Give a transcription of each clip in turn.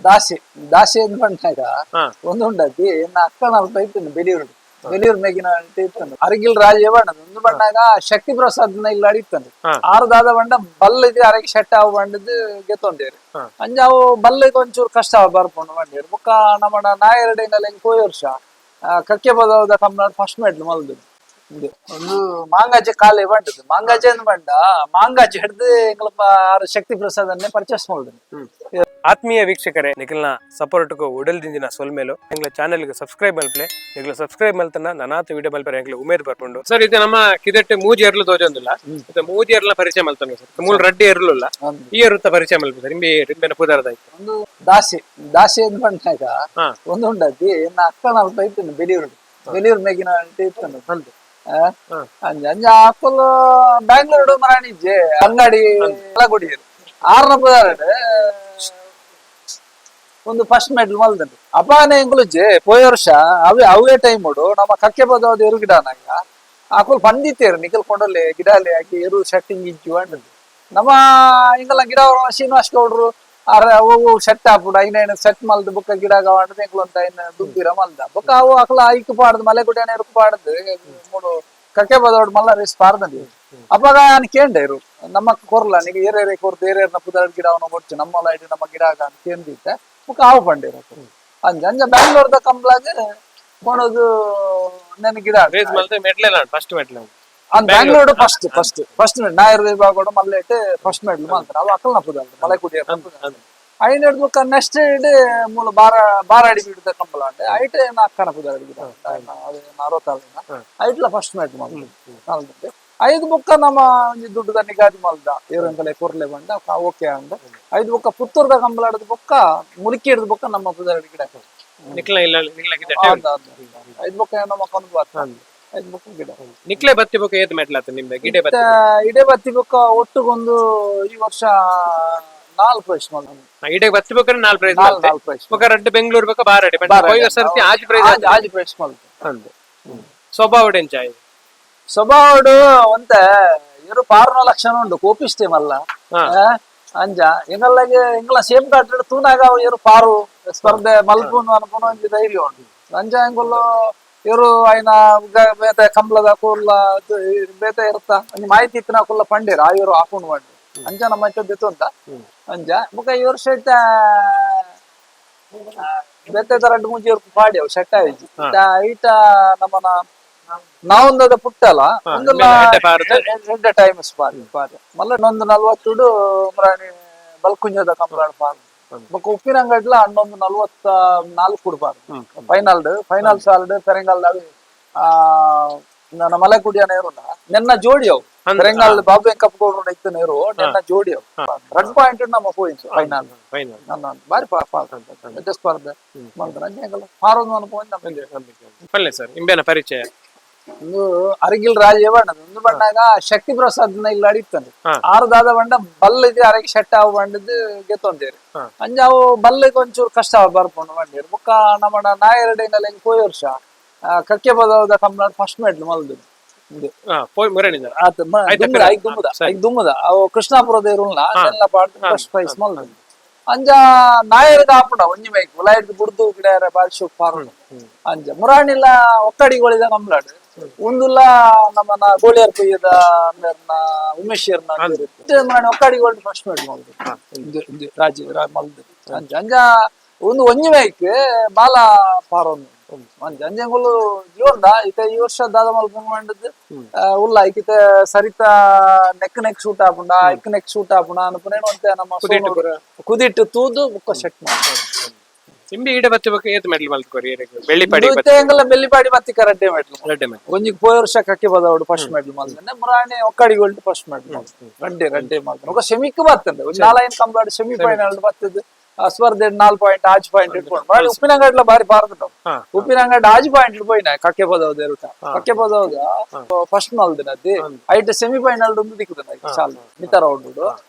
ದಾಸೆ ದಾಸೆ ಅಂತ ಬಂದಾಗ ಒಂದು ಉಂಡತಿ ಇನ್ನ ಅಕ್ಕ ನಾಲ್ಕು ಇತ್ತು ಬೆಲಿಯೂರು ಮೇಗಿನ ಇತ್ತು ಅರಗಿಲ್ ರಾಜ ಬಣ್ಣದ ಒಂದು ಬಣ್ಣಾಗ ಶಕ್ತಿ ಪ್ರಸಾದ್ನ ಇಲ್ಲ ಅಡಿತಾನೆ ಆರುದಾದ ಬಂಡ ಬಲ್ಲಿಗೆ ಅರಗಿ ಶೆಟ್ಟ ಅವು ಬಂಡದ್ ಗೆತ್ತೊಂಡೇರಿ ಅಂಜ ಅವು ಬಲ್ಲಿಗೆ ಒಂಚೂರು ಕಷ್ಟ ಬರ್ಕೊಂಡು ಬಂಡೇರಿ ಬುಕ್ಕ ನಮ್ಮ ನಾಯರಡಿನಲ್ಲಿ ಕೋಯಿ ವರ್ಷ ಕಕ್ಕೆ ಬದವದ ಕಮ್ಮನಾಡ್ ಫಸ್ಟ್ ಮೆಡ್ಲ್ ಮಲ್ದು ಒಂದು ಮಾಂಗಾಜೆ ಕಾಲೆ ಬಂಡದು ಮಾಂಗಾಜೆ ಅಂತ ಬಂಡ ಮಾಂಗಾಜೆ ಹಿಡ್ದು ಎಂಗ್ಲಪ್ಪ ಶಕ್ತಿ ಪ್ರಸಾದನ್ನೇ ಪರ್ಚೇಸ್ ಮಾಡಿದ್ರು. ಆತ್ಮೀಯ ವೀಕ್ಷಕರೇ ನಿಖಿಲ್ನ ಸಪೋರ್ಟ್ ಉಡಲ್ ದಿಂಜಿನ ಸೊಲ್ಮೇಲು ಎಂಗ್ಲ ಚಾನೆಲ್ ಸಬ್ಸ್ಕ್ರೈಬ್ ಮಲ್ಪಲೆ ನಿಖಿಲ್ ಸಬ್ಸ್ಕ್ರೈಬ್ ಮಲ್ತನ ನಾನಾತ ವಿಡಿಯೋ ಮಲ್ಪರೆ ಎಂಗ್ಲ ಉಮೇದ್ ಬರ್ಕೊಂಡು ಸರ್ ಇದು ನಮ್ಮ ಕಿದಟ್ಟೆ ಮೂಜಿ ಎರಲು ತೋಜೊಂದಿಲ್ಲ ಇದು ಮೂಜಿ ಎರಲ ಪರಿಚಯ ಮಲ್ತಾನೆ ಸರ್ ಮೂಲ ರಡ್ಡಿ ಎರಲು ಈ ಇರುತ್ತ ಪರಿಚಯ ಮಲ್ಪ ಸರ್ ರಿಂಬೆನ ಪುದಾರದಾಯ್ತು ಒಂದು ದಾಸೆ ದಾಸೆ ಅಂತ ಬಂದಾಗ ಒಂದು ಉಂಡತಿ ಇನ್ನ ಅಕ್ಕ ನಾಲ್ಕು ಇತ್ತು ಬೆಲಿಯೂರು ಮೇಗಿನ ಇತ್ತು ಅಂಜ ಅಂಜ ಅಕ್ಕಲು ಬ್ಯಾಂಗ್ಳೂರು ಮರಾಣಿಜ್ಜೆ ಅಂಗಡಿ ಕುಡಿಯರು ಆರ್ನ ಪುದಾರ ಒಂದು ಫಸ್ಟ್ ಮೆಡಲ್ ಮಲ್ದನ್ ಅಪಾನೆ ಎಂಗ್ಲುಜ್ಜೆ ಪೋಯ ವರ್ಷ ಅವೇ ಟೈಮ್ ನಮ್ಮ ಕಕ್ಕೆ ಬದವದ ಎರು ಗಿಡನಾಗ ಆಕುಲ್ ಪಂಡಿತೇರು ನಿಖಲ್ ಕೊಂಡಲ್ಲಿ ಗಿಡಲ್ಲಿ ಹಾಕಿ ಎರು ಸೆಟ್ಟಿಂಗ್ ಇಜ್ಜು ಅಂಟದ್ದು ನಮ್ಮ ಹಿಂಗಲ್ಲ ಗಿಡ ಶ್ರೀನಿವಾಸ್ ಗೌಡ್ರು ಅವು ಸೆಟ್ ಹಾಕ್ಬಿಡು ಐನ ಸೆಟ್ ಮಲ್ದು ಬುಕ್ಕ ಗಿಡ ಗವಾಂಡ್ ಎಂಗ್ಲು ಅಂತ ಐನ ದುಬ್ಬಿರ ಮಲ್ದ ಬುಕ್ಕ ಅವು ಅಕ್ಲ ಐಕ್ ಪಾಡ್ದು ಮಲೆ ಗುಡಿಯನ ಎರುಕು ಪಾಡ್ದು ಮೂಡು ಕಕ್ಕೆ ಬದವಡ್ ಮಲ್ಲ ರೇಸ್ ಪಾಡ್ದಿ ಅಪ್ಪಾಗ ನಾನು ಕೇಂಡೆ ಇರು ನಮ್ಮ ಕೊರ್ಲ ನಿಗೆ ಏರೇರೆ ಕೊರ್ದು ಏರೇರ್ನ ಪುದಾರ ಗಿಡವನ್ನ ಕೊಡ್ಚು ನಮ್ಮ ಲೈಟ್ ನಮ್ಮ ಗಿಡಾಗ ಅಂತ ಕೇಂದಿದ್ದೆ ಬುಕ್ಕ ಹಾವು ಬಂಡಿರ ಅಂಜ ಅಂಜ ಬ್ಯಾಂಗ್ಳೂರ್ದ ಕಂಬ್ಲಾಗ ಕೊಣದು ನನ್ನ ಗಿಡ ಫಸ್ಟ್ ಮೆಡ್ಲ್ ಬ್ಯಾಂಗ್ಳೂರ್ ಫಸ್ಟ್ ಮೆಡ್ ನಾಯರ್ ವಿಭಾಗ ಮಲ್ಲೇಟ್ ಫಸ್ಟ್ ಮೆಡ್ಲ್ ಮಾಡ್ತಾರೆ ಅವು ಅಕ್ಕಲ್ನ ಪುದಾರ ಮಲೆ ಕುಡಿಯ ಐನ ಬುಕ್ಕ ನೆಕ್ಸ್ಟ್ ಇಡ್ ಮೂಲ ಬಾರಾಡಿ ಬಿಡ್ದ ಕಂಬಳ ಅಂಡೆ ಐಟ್ ಅಕ್ಕನ ಪುದಾರ ಗಿಡ 60 ಐಟ್ಲ ಫಸ್ಟ್ ಮೆಡ್ಲ್ ಮಾಡ್ತಾರೆ 5 ಬುಕ್ಕ ನಮ್ಮ ದುಡ್ಡು ನಿಗಾದಿ ಮಲ್ದ ಇವ್ರಂಕಲೆ ಕೊರ್ಲೆ ಬಂದ ಓಕೆ ಅಂದ 5 ಬುಕ್ಕ ಪುತ್ತೂರ್ದ ಕಂಬಳಾಡದ ಬುಕ್ಕ ಮುಲ್ಕಿ ಹಿಡಿದ ಬುಕ್ಕ ನಮ್ಮ ಪುದಾರ ಗಿಡ 5 ಬುಕ್ಕ ನಮ್ಮ ಕೊಂಡು ಬರ್ತಾನೆ 5 ಬುಕ್ಕ ಗಿಡ ನಿಕ್ಲೆ ಬತ್ತಿ ಬುಕ್ಕ ಏತ್ ಮೆಟ್ಲಾತ ನಿಮ್ಗೆ ಇಡೆ ಬತ್ತಿ ಬುಕ್ಕ ಒಟ್ಟುಗೊಂದು ಈ ವರ್ಷ 4 ಪ್ರೈಸ್ ಮಾಡ್ತಾರೆ ಇಡೆ ಬತ್ತಿ ಬುಕ್ಕ 4 ಪ್ರೈಸ್ ಬುಕ್ಕ ರಡ್ಡ ಬೆಂಗಳೂರು ಬುಕ್ಕ ಬಾರಡೆ ಸರ್ತಿ ಆಜ್ ಪ್ರೈಸ್ ಮಾಡ್ತಾರೆ ಸ್ವಭಾವ ಎಂಚಾಯ್ ಸ್ವಭಾವಡು ಒಂತ ಇವರು 6 ಲಕ್ಷಣ ಉಂಡು ಕೋಪಿಷ್ಟೇ ಮಲ್ಲ ಅಂಜ ಎಂಗಲ್ಲಾಗೆ ಎಂಗ್ಲ ಸೇಮ್ ಕಾಟ್ರೆ ತೂನಾಗ ಇವರು ಪಾರು ಸ್ಪರ್ಧೆ ಮಲ್ಪುನು ಅನ್ಪುನು ಒಂಜಿ ಧೈರ್ಯ ಉಂಟು ಅಂಜ ಎಂಗುಲ್ಲು ಇವರು ಐನ ಬೇತೆ ಕಂಬಳದ ಕೂರ್ಲ ಬೇತೆ ಇರುತ್ತ ಒಂಜಿ ಮಾಹಿತಿ ಇತ್ತಿನ ಕುಲ್ಲ ಪಂಡೇರು ಆ ಇವರು ಹಾಕೊಂಡು ಮಾಡಿ ಅಂಜ ನಮ್ಮ ಬೆತ್ತು ಅಂತ ಅಂಜ ಮುಖ ಈ ವರ್ಷ ಬೇತೆ ರಡ್ಡು ಮುಂಜಿ ಇವ್ರು ಪಾಡಿ ಅವು ಸೆಟ್ ಆಯ್ತು ಐಟ ನಮ್ಮನ ನಾವೊಂದದ ಪುಟ್ಟಲ್ಲ ಒಂದು ಟೈಮ್ ಮಲ್ಲ ಇನ್ನೊಂದು 40 ಮರಾಣಿ ಬಲ್ಕುಂಜದ ಕಂಬಳ ಪಾರು ಬೊಕ್ಕ ಉಪ್ಪಿನಂಗಡ್ಲ ಅನ್ನೊಂದು 44 ಕೊಡ್ಬಾರ್ದು ಫೈನಲ್ ಸಾಲ್ಡ್ ಪೆರಂಗಾಲ್ದ ನನ್ನ ಮಲೆ ಕುಡಿಯ ನೇರುನ ನೆನ್ನ ಜೋಡಿ ಅವು ಪೆರಂಗಾಲ್ ಬಾಬು ಕಪ್ ಗೌಡ್ರು ಇತ್ತು ನೇರು ನೆನ್ನ ಜೋಡಿ ಅವು 2 ಪಾಯಿಂಟ್ ನಮ್ಮ ಪೋಯಿಂಟ್ಸ್ ಫೈನಲ್ ಬಾರಿ ಸ್ಪರ್ಧೆ ಮಾಡ್ತಾರೆ ಹಾರೋದು ಒಂದು ಪಾಯಿಂಟ್ ನಮ್ಮಲ್ಲಿ ಸರ್ ಇಂಬೇನ ಪರಿಚಯ ಒಂದು ಅರಗಿಲ್ ರಾಜ ಬಣ್ಣದ ಒಂದು ಬಣ್ಣಾಗ ಶಕ್ತಿ ಪ್ರಸಾದ್ನ ಇಲ್ಲ ಅಡಿತಾನೆ ಆರುದಾದ ಬಂಡ ಬಲ್ಲಿಗೆ ಅರಗಿ ಶೆಟ್ಟ ಅವು ಬಂಡದ್ ಗೆತ್ತೊಂಡೇರಿ ಅಂಜ ಅವು ಬಲ್ಲಿಗೆ ಒಂಚೂರು ಕಷ್ಟ ಬರ್ಕೊಂಡು ಬಂಡೇರಿ ಬುಕ್ಕ ನಮ್ಮ ನಾಯರಡಿನಲ್ಲಿ ಕೋಯಿ ವರ್ಷ ಕಕ್ಕೆ ಬದವದ ಕಮ್ಮನಾಡ್ ಫಸ್ಟ್ ಮೆಡ್ಲ್ ಮಲ್ದು ದುಮ್ಮದ ಅವು ಕೃಷ್ಣಾಪುರದ ಇರುಲ್ಲ ಎಲ್ಲ ಪಾಡ್ದು ಫಸ್ಟ್ ಪ್ರೈಸ್ ಮಲ್ದು ಅಂಜ ನಾಯರ್ದ ಆಪುಡ ಒಂಜಿ ಮೈಕ್ ಲೈಟ್ ಬುಡ್ದು ಗಿಡ ಬಾರಿ ಶೋಕ್ ಪಾರು ಅಂಜ ಮುರಾಣಿಲ್ಲ ಒಕ್ಕಡಿಗಳಿದ ಕಂಬ್ಲಾಡ್ ಒಂದುಲ್ಲ ನಮ್ಮನ ಗೋಳಿಯರ್ ಕೊಯ್ಯದ ಉಮೇಶ್ ಮುರಾಣಿ ಒಕ್ಕಡಿಗಳು ಫಸ್ಟ್ ಮೆಡ್ ಮಲ್ದು ಮಲ್ದು ಅಂಜ ಅಂಜ ಒಂದು ಒಂಜಿ ಮೈಕ್ ಬಾಲ ಪಾರೊಂದು ಅಂಜ ಅಂಜಂಗುಲು ಜೀವನ ಈತ ಈ ವರ್ಷ ದಾದ ಮಲ್ಪಂಗ್ ಮಾಡಿದ್ದು ಉಲ್ಲ ಈತ ಸರಿತ ನೆಕ್ ಶೂಟ್ ಆಪುಂಡ ನೆಕ್ ಶೂಟ್ ಆಪುಂಡ ಅನ್ಪುನೇನು ಅಂತ ನಮ್ಮ ಕುದಿಟ್ಟು ತೂದು ಬುಕ್ಕ ಸೆಟ್ ಮಾಡ್ತಾರೆ ಇಂಬಿ ಈಡೆ ಬತ್ತಿ ಬುಕ್ಕ ಏತ್ ಮೆಡಲ್ ಮಲ್ಕೋರಿ ಬೆಳ್ಳಿಪಾಡಿ ಬೆಳ್ಳಿಪಾಡಿ ಬತ್ತಿ ಕರೆಕ್ಟೇ ಮೆಡಲ್ ಒಂಜಿ ಪೋಯ ವರ್ಷ ಕಕ್ಕೆ ಬದವಡು ಫಸ್ಟ್ ಮೆಡಲ್ ಮಲ್ತಾನೆ ಮುರಾಣಿ ಒಕ್ಕಡಿಗೋಲ್ಡ್ ಫಸ್ಟ್ ಮೆಡಲ್ ರಡ್ಡೆ ಮಾಡ್ತಾನೆ ఒక ಸೆಮಿಕ್ ಬರ್ತಂದೆ ಒಂದು 4 ಕಂಬಾಡ್ ಸೆಮಿ ಫೈನಲ್ ಬರ್ತದೆ ಸ್ಪರ್ಧೆ 4 ಪಾಯಿಂಟ್ ಆಜ್ ಪಾಯಿಂಟ್ ಇಟ್ಕೊಂಡು ಉಪ್ಪಿನಂಗಡ್ಲ ಬಾರಿ ಪಾರ್ದು ಉಪ್ಪಿನಂಗಡ್ ಆಜ್ ಪಾಯಿಂಟ್ ಪೋಯಿನ ಕಕ್ಕೆ ಬದವದ ಇರುತ್ತ ಕಕ್ಕೆ ಬದವದ ಫಸ್ಟ್ ಮಲ್ದಿನದ್ದು ಐಟ್ ಸೆಮಿ ಫೈನಲ್ ಒಂದು ದಿಕ್ಕುದ ಸಾಲ ಮಿತರ ರೌಂಡ್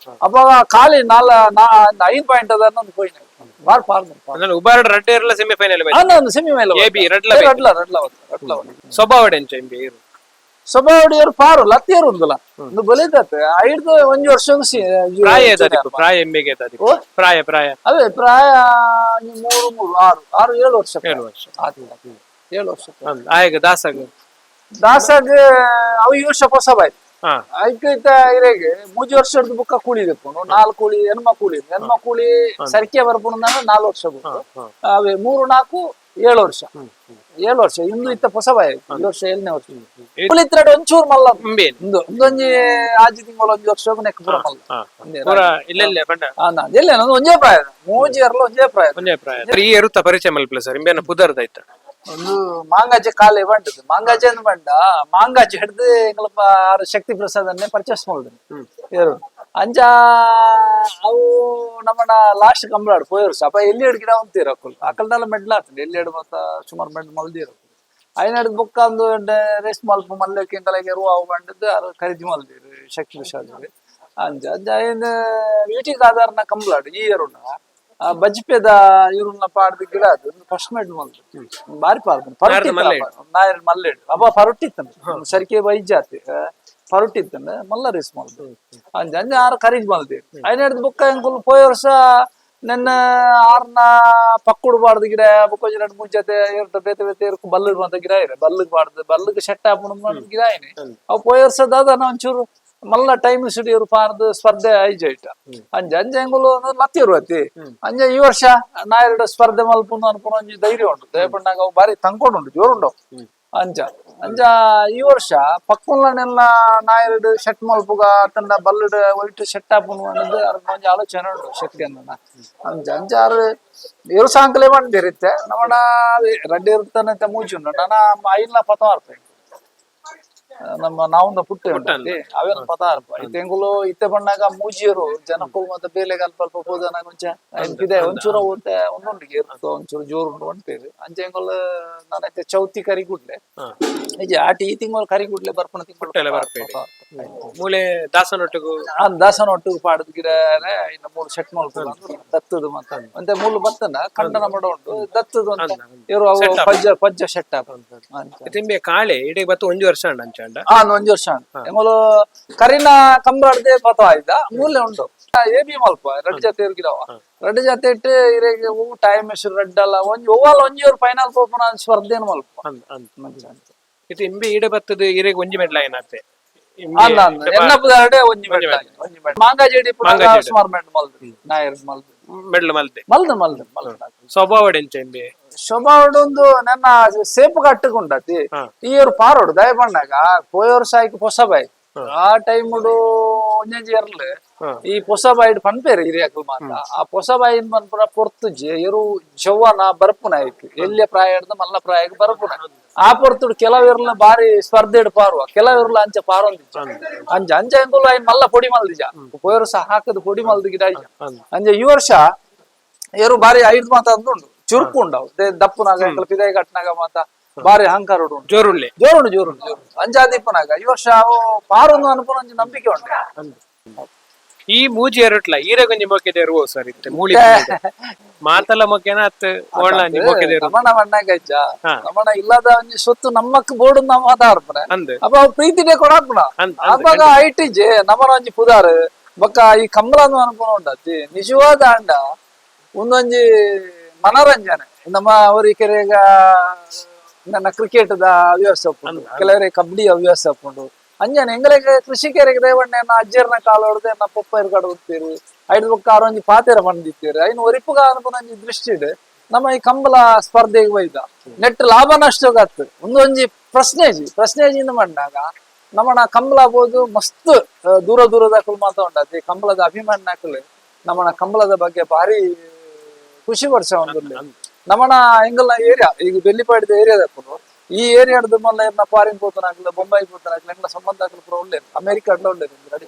ಅವಾಗ ಖಾಲಿ 5 ಪಾಯಿಂಟ್ ಅದನ್ನೊಂದು ಪೋಯಿನ ಬಾರ್ ಪಾರ್ದು ಉಬಾರ್ಡ್ ರಡ್ಡೆ ಇರಲ್ಲ ಸೆಮಿ ಫೈನಲ್ ಸೆಮಿ ಫೈನಲ್ ಸ್ವಭಾವ ಸೊಬಾವಡಿಯವರು ಪಾರು ಲತ್ತಿಯರು ಉಂದಲ್ಲ ಒಂದು ಬಲಿದತ್ತೆ ಐದು ಒಂದು ವರ್ಷಕ್ಕೂ ಪ್ರಾಯ ಎಂಬೆಗೆ ಪ್ರಾಯ ಪ್ರಾಯ ಅದೇ ಪ್ರಾಯ 3 6 6 7 ವರ್ಷ 7 ವರ್ಷ 7 ವರ್ಷ ಆಯ್ಗ ದಾಸಾಗ ಅವು ಈ ವರ್ಷ ಹೊಸ ಬಾಯ್ತು ಐಕೈತ ಇರೆಗೆ 3 ವರ್ಷದ ಬುಕ್ಕ ಕೂಲಿ ತೆಕ್ಕೊಂಡು 4 ಕೂಲಿ ಹೆಣ್ಮ ಕೂಲಿ ಸರಿಕೆ ಬರ್ಕೊಂಡು 4 ವರ್ಷ ಬೇಕು ಅವೇ 3 4 7 ವರ್ಷ 7 ವರ್ಷ ಇಂದು ಇತ್ತ ಹೊಸ ಬಾಯ್ ಈ ವರ್ಷ 7ನೇ ವರ್ಷ ಕೂಲಿತ್ರಾಡು ಒಂಚೂರು ಮಲ್ಲ ಒಂದೊಂಜಿ ಆಜಿ ತಿಂಗಳು 1 ವರ್ಷ ನೆಕ್ ಪುರ ಮಲ್ಲ ಎಲ್ಲೇ ನಂದು ಒಂದೇ ಪ್ರಾಯ ಮೂಜಿಯರ್ಲ ಒಂದೇ ಪ್ರಾಯ ಈ ಇರುತ್ತ ಪರಿಚಯ ಮಲ್ಪಲ ಸರ್ ಇಂಬೇನ ಪುದರ್ದಾಯ್ತ ಒಂದು ಮಾಂಗಾಜೆ ಕಾಲೆ ಬಂಟದು ಮಾಂಗಾಜೆ ಅಂದ್ ಬಂಡ ಮಾಂಗಾಜೆ ಹಿಡ್ದು ಎಂಗಳಪ್ಪ ಶಕ್ತಿ ಪ್ರಸಾದನ್ನೇ ಪರ್ಚೇಸ್ ಮಾಡುದು ಅಂಜ ಅವು ನಮ್ಮನ ಲಾಸ್ಟ್ ಕಂಬಳಾಡು ಪೋಯರ್ಸ ಅಪ್ಪ ಎಲ್ಲಿ ಗಿಡ ಅಂತೀರ ಅಕಲ್ನೆಲ್ಲ ಮೆಡ್ಲ ಆಗ್ತದೆ ಎಲ್ಲಿ ಮತ್ತ ಸುಮಾರು ಮೆಡ್ ಮಲ್ದಿರ ಐನಡ್ ಬುಕ್ಕ ಒಂದು ರೇಸ್ ಮಲ್ಪ ಮಲ್ಲಕ್ಕೆ ಎಂಕಲೆಗೆ ಅವು ಬಂಡದ್ದು ಅದು ಖರೀದಿ ಮಲ್ದಿರು ಶಕ್ತಿ ಪ್ರಸಾದ ಅಂಜ ಅಂಜ ಏನು ವೀಟಿಗೆ ಆಧಾರನ ಕಂಬಳಾಡು ಈ ಏರುಣ ಬಜ್ಪೆದ ಇವ್ರನ್ನ ಪಾಡ್ದ ಗಿಡ ಅದು ಫಸ್ಟ್ ಮೇಡ್ ಮಲ್ದು ಬಾರಿ ಪಾರ್ದು ನಾಯರ್ ಮಲ್ಲೆಡು ಅಪ್ಪ ಪರೊಟ್ಟಿತ್ತಂದು ಸರಿಕೆ ವೈಜಾತಿ ಪರೊಟ್ಟಿತ್ತಂದ ಮಲ್ಲ ರೇಸ್ ಮಲ್ದು ಅಂಜ ಅಂಜ 6 ಖರೀದಿ ಮಲ್ದಿ ಐನಡ್ದು ಬುಕ್ಕ ಎಂಕುಲ್ ಪೋಯ ವರ್ಷ ನನ್ನ 6ನ ಪಕ್ಕುಡು ಬಾಡ್ದು ಗಿಡ ಬುಕ್ಕ 2-3 ಜೊತೆ ಬೇತೆ ಬೇತೆ ಇರ್ಕು ಬಲ್ಲಡ್ ಅಂತ ಗಿಡ ಇರ ಬಲ್ಲಗ್ ಬಾಡ್ದು ಬಲ್ಲಗ್ ಶೆಟ್ಟ ಹಾಕೊಂಡು ಗಿಡ ಏನಿ ಅವು ಪೋಯ ವರ್ಷದ ಒಂಚೂರು ಮಲ್ಲ ಟೈಮ್ ಸಿಡಿಯರು ಪಾರ್ದು ಸ್ಪರ್ಧೆ ಐಜೈಟ ಅಂಜ ಅಂಜ ಎಂಗುಲು ಲತ್ತಿರು ಅತಿ ಅಂಜ ಈ ವರ್ಷ ನಾ 2 ಸ್ಪರ್ಧೆ ಮಲ್ಪುಂದು ಅನ್ಕೊಂಡು ಒಂಜಿ ಧೈರ್ಯ ಉಂಟು ದಯಪಂಡಾಗ ಅವು ಬಾರಿ ತಂಕೊಂಡು ಜೋರುಂಡು ಅಂಜ ಅಂಜ ಈ ವರ್ಷ ಪಕ್ಕುಲ್ಲನೆಲ್ಲ ನಾ 2 ಶೆಟ್ ಮಲ್ಪುಗ ತಂಡ ಬಲ್ಲಡ್ ಒಯ್ಟು ಶೆಟ್ ಹಾಪುನು ಅನ್ನೋದು ಒಂಜಿ ಆಲೋಚನೆ ಉಂಟು ಶಕ್ತಿ ಅನ್ನ ಅಂಜ ಅಂಜಾರು ಇರು ಸಾಂಕಲೆ ಬಂದಿರುತ್ತೆ ನಮ್ಮನ ರಡ್ಡಿ ಇರ್ತಾನೆ ಅಂತ ಮೂಚುಂಡು ನಾನು ಐಲ್ನ ಪತವಾರ್ಪೆ ನಮ್ಮ ನಾವೊಂದು ಪುಟ್ಟ ಅವೇನು ಪತಾರ್ಪ ತೆಂಗುಲು ಇತ್ತೆ ಬಣ್ಣಾಗ ಮೂಜಿಯರು ಜನಕ್ಕೂ ಮತ್ತೆ ಬೇಲೆಗೆ ಅಲ್ಪ ಹೋದನಾಗ ಇದೆ ಒಂಚೂರು ಓದ್ತೆ ಒಂದೊಂದಿಗೆ ಇರ್ತೋ ಒಂಚೂರು ಜೋರು ಉಂಟು ಅಂತೀರಿ ಅಂಚೆಂಗುಲು ನಾನೈತೆ ಚೌತಿ ಕರಿಗುಡ್ಲೆ ನಿಜ ಆಟಿ ಈ ತಿಂಗಳು ಕರಿಗುಡ್ಲೆ ಬರ್ಪಣ ತಿಂಗಳು ಮೂಲೆ ದಾಸನೊಟ್ಟಿಗೂ ದಾಸನೊಟ್ಟಿಗೂ ಪಾಡದ್ ಗಿಡ ಇನ್ನು 3 ಸೆಟ್ ಮಲ್ಪು ದತ್ತದು ಮತ್ತೆ ಮೂಲು ಬತ್ತನ ಖಂಡನ ಮಾಡೋ ಉಂಟು ದತ್ತದು ಅಂತ ಇವರು ಪಜ್ಜ ಸೆಟ್ ತಿಂಬೆ ಕಾಳೆ ಇಡೀ ಬತ್ತು 1 ವರ್ಷ ಅಂಚ 1 ವರ್ಷ ಎಂಗುಲು ಕರಿನ ಕಂಬಾಡ್ದೆ ಪತ ಆಯ್ದ ಮೂಲೆ ಉಂಟು ಏಬಿ ಮಲ್ಪ ರೆಡ್ ಜಾತಿ ಇರ್ಗಿದವ ರೆಡ್ ಜಾತಿ ಇಟ್ಟು ಇರೆಗೆ ಹೂ ಟೈಮ್ ಹೆಸರು ರೆಡ್ ಅಲ್ಲ ಓವಲ್ 1 ಇಯರ್ ಫೈನಲ್ ಪೋಪನ ಸ್ಪರ್ಧೆನ್ ಮಲ್ಪ ಇದು ಇಂಬೆ ಈಡೆ ಬತ್ತದ ಇರೆಗೆ ಒಂಜಿ ಮೆಡ್ಲ ಏನತ್ತೆ ಎನ್ನಪುದಾಡೆ ಒಂಜಿ ಮೆಡ್ಲ ಮಾಂಗಾಜೇಡಿ ಪುರ ಸುಮಾರು ಮೆಡ್ ಮಲ್ದು ನಾಯರ್ ಮಲ್ದು ಮೆಡ್ಲ ಮಲ್ದೆ ಮಲ್ದು ಸ್ವಭಾವ ಎಂಚ ಇಂಬೆ ಶೋಭಾವಡೊಂದು ನನ್ನ ಸೇಪು ಕಟ್ಟುಕೊಂಡತಿ ಈ ಇವ್ರು ಪಾರೋಡು ದಯ ಬಣ್ಣಾಗ ಪೋಯೋರ್ ಸಾಯ್ಕ ಹೊಸ ಬಾಯ್ ಆ ಟೈಮ್ ಒಂಜಿ ಇರ್ಲಿ ಈ ಹೊಸ ಬಾಯಿ ಪನ್ಪೇರು ಹಿರಿಯಕಲ್ ಮಾತ ಆ ಹೊಸ ಬಾಯಿನ ಪನ್ಪುರ ಪೊರ್ತುಜಿ ಇರು ಜವ್ವನ ಬರ್ಪುನ ಆಯ್ತು ಎಲ್ಲಿಯ ಪ್ರಾಯ ಹಿಡ್ದು ಮಲ್ಲ ಪ್ರಾಯಕ್ಕೆ ಬರ್ಪುನ ಆ ಪೊರ್ತುಡು ಕೆಲವಿರ್ಲ ಬಾರಿ ಸ್ಪರ್ಧೆ ಪಾರುವ ಕೆಲವಿರ್ಲ ಅಂಚ ಪಾರೊಂದಿಜ್ಜ ಅಂಜ ಅಂಜ ಎಂಗುಲು ಐನ್ ಮಲ್ಲ ಪೊಡಿ ಮಲ್ದಿಜ ಪೋಯರು ಸಹ ಹಾಕದು ಪೊಡಿ ಮಲ್ದ ಗಿಡ ಅಂಜ ಈ ವರ್ಷ ಏರು ಬಾರಿ 5 ಮಾತ ಅಂದುಂಡು ಚುರುಕು ಉಂಡವು ದಪ್ಪುನಾಗ ಪಿದಾಯಿ ಕಟ್ನಾಗ ಮಾತ ಬಾರಿ ಅಹಂಕಾರ ಜೋರುಂಡು ಅಂಜಾದೀಪನಾಗ ಈ ವರ್ಷ ಅವು ಪಾರೊಂದು ಅನ್ಕೊಂಡು ಒಂಜಿ ನಂಬಿಕೆ ಉಂಟು ಈ ಮೂಜಿ ಎರಟ್ಲ ಈರೆಗೊಂಜಿ ಮೊಕ್ಕೆದೆ ಇರುವ ಸರ್ ಇತ್ತೆ ಮೂಳಿ ಮಾತಲ್ಲ ಮೊಕ್ಕೆನ ಅತ್ತ ಓಣ್ಲಾಂಜಿ ಮೊಕ್ಕೆದೆ ನಮ್ಮನ ಮಣ್ಣಾಗ ಇಜ್ಜ ನಮ್ಮನ ಇಲ್ಲದ ಒಂಜಿ ಸೊತ್ತು ನಮ್ಮಕ್ ಬೋರ್ಡು ನಮ್ಮ ಆಧಾರಪನೆ ಅಪ್ಪ ಅವು ಪ್ರೀತಿಡೆ ಕೊಡಾಪುನ ಅವಾಗ ಐಟಿಜೆ ನಮ್ಮನ ಒಂಜಿ ಪುದಾರ್ ಬೊಕ್ಕ ಈ ಕಂಬಳನ್ನು ಅನ್ಕೊಂಡು ಉಂಡತಿ ನಿಜವಾದ ಅಂಡ ಒಂದೊಂಜಿ ಮನೋರಂಜನೆ ನಮ್ಮ ಅವರಿಕೆರೆಗ ನನ್ನ ಕ್ರಿಕೆಟ್ ದ ಹವ್ಯಾಸ ಉಪ್ಪುಂಡು ಕೆಲವರಿಗೆ ಕಬಡ್ಡಿ ಹವ್ಯಾಸ ಉಪ್ಪುಂಡು ಅಂಜನೆ ಎಂಗಲೆಗೆ ಕೃಷಿಕರಿಗೆ ದೇವಣ್ಣೆ ಅಜ್ಜರ್ನ ಕಾಲ ಹೊಡೆದು ನಾ ಪಪ್ಪ ಇರ್ಗಡೆ ಹೋಗ್ತೀರಿ 5 ಬುಕ್ಕ 6 ಒಂಜಿ ಪಾತೆರ ಬಂದಿತ್ತೀರಿ ಐನು ಒರಿಪುಗ ಅನ್ಕೊಂಡ್ ದೃಷ್ಟಿ ಇಡು ನಮ್ಮ ಈ ಕಂಬಳ ಸ್ಪರ್ಧೆಗೆ ಒಯ್ದ ನೆಟ್ ಲಾಭ ನಷ್ಟಗತ್ತು ಒಂದೊಂಜಿ ಪ್ರಶ್ನೆಜಿಂದ ಬಂದಾಗ ನಮ್ಮನ ಕಂಬಳ ಬೋದು ಮಸ್ತ್ ದೂರದ ಮಾತಾಡತಿ ಕಂಬಳದ ಅಭಿಮಾನ ಹಾಕಲು ನಮ್ಮನ ಕಂಬಳದ ಬಗ್ಗೆ ಭಾರಿ ಖುಷಿ ವರ್ಷ ಒಂದು ನಮ್ಮನ ಎಂಗಲ್ನ ಏರಿಯಾ ಈಗ ಬೆಲ್ಲಿಪಾಡಿದ ಏರಿಯಾದ ಈ ಏರಿಯಾದ ಮಲ್ಲ ಏನ ಫಾರಿನ್ ಪೋತನಾಗ್ಲ ಬೊಂಬೈ ಪೋತನಾಗ್ಲ ಎಂಗ್ಲ ಸಂಬಂಧ ಹಾಕಲು ಪೂರ ಒಳ್ಳೆ ಅಮೆರಿಕಾಡ್ಲ ಒಳ್ಳೆ ರೆಡಿ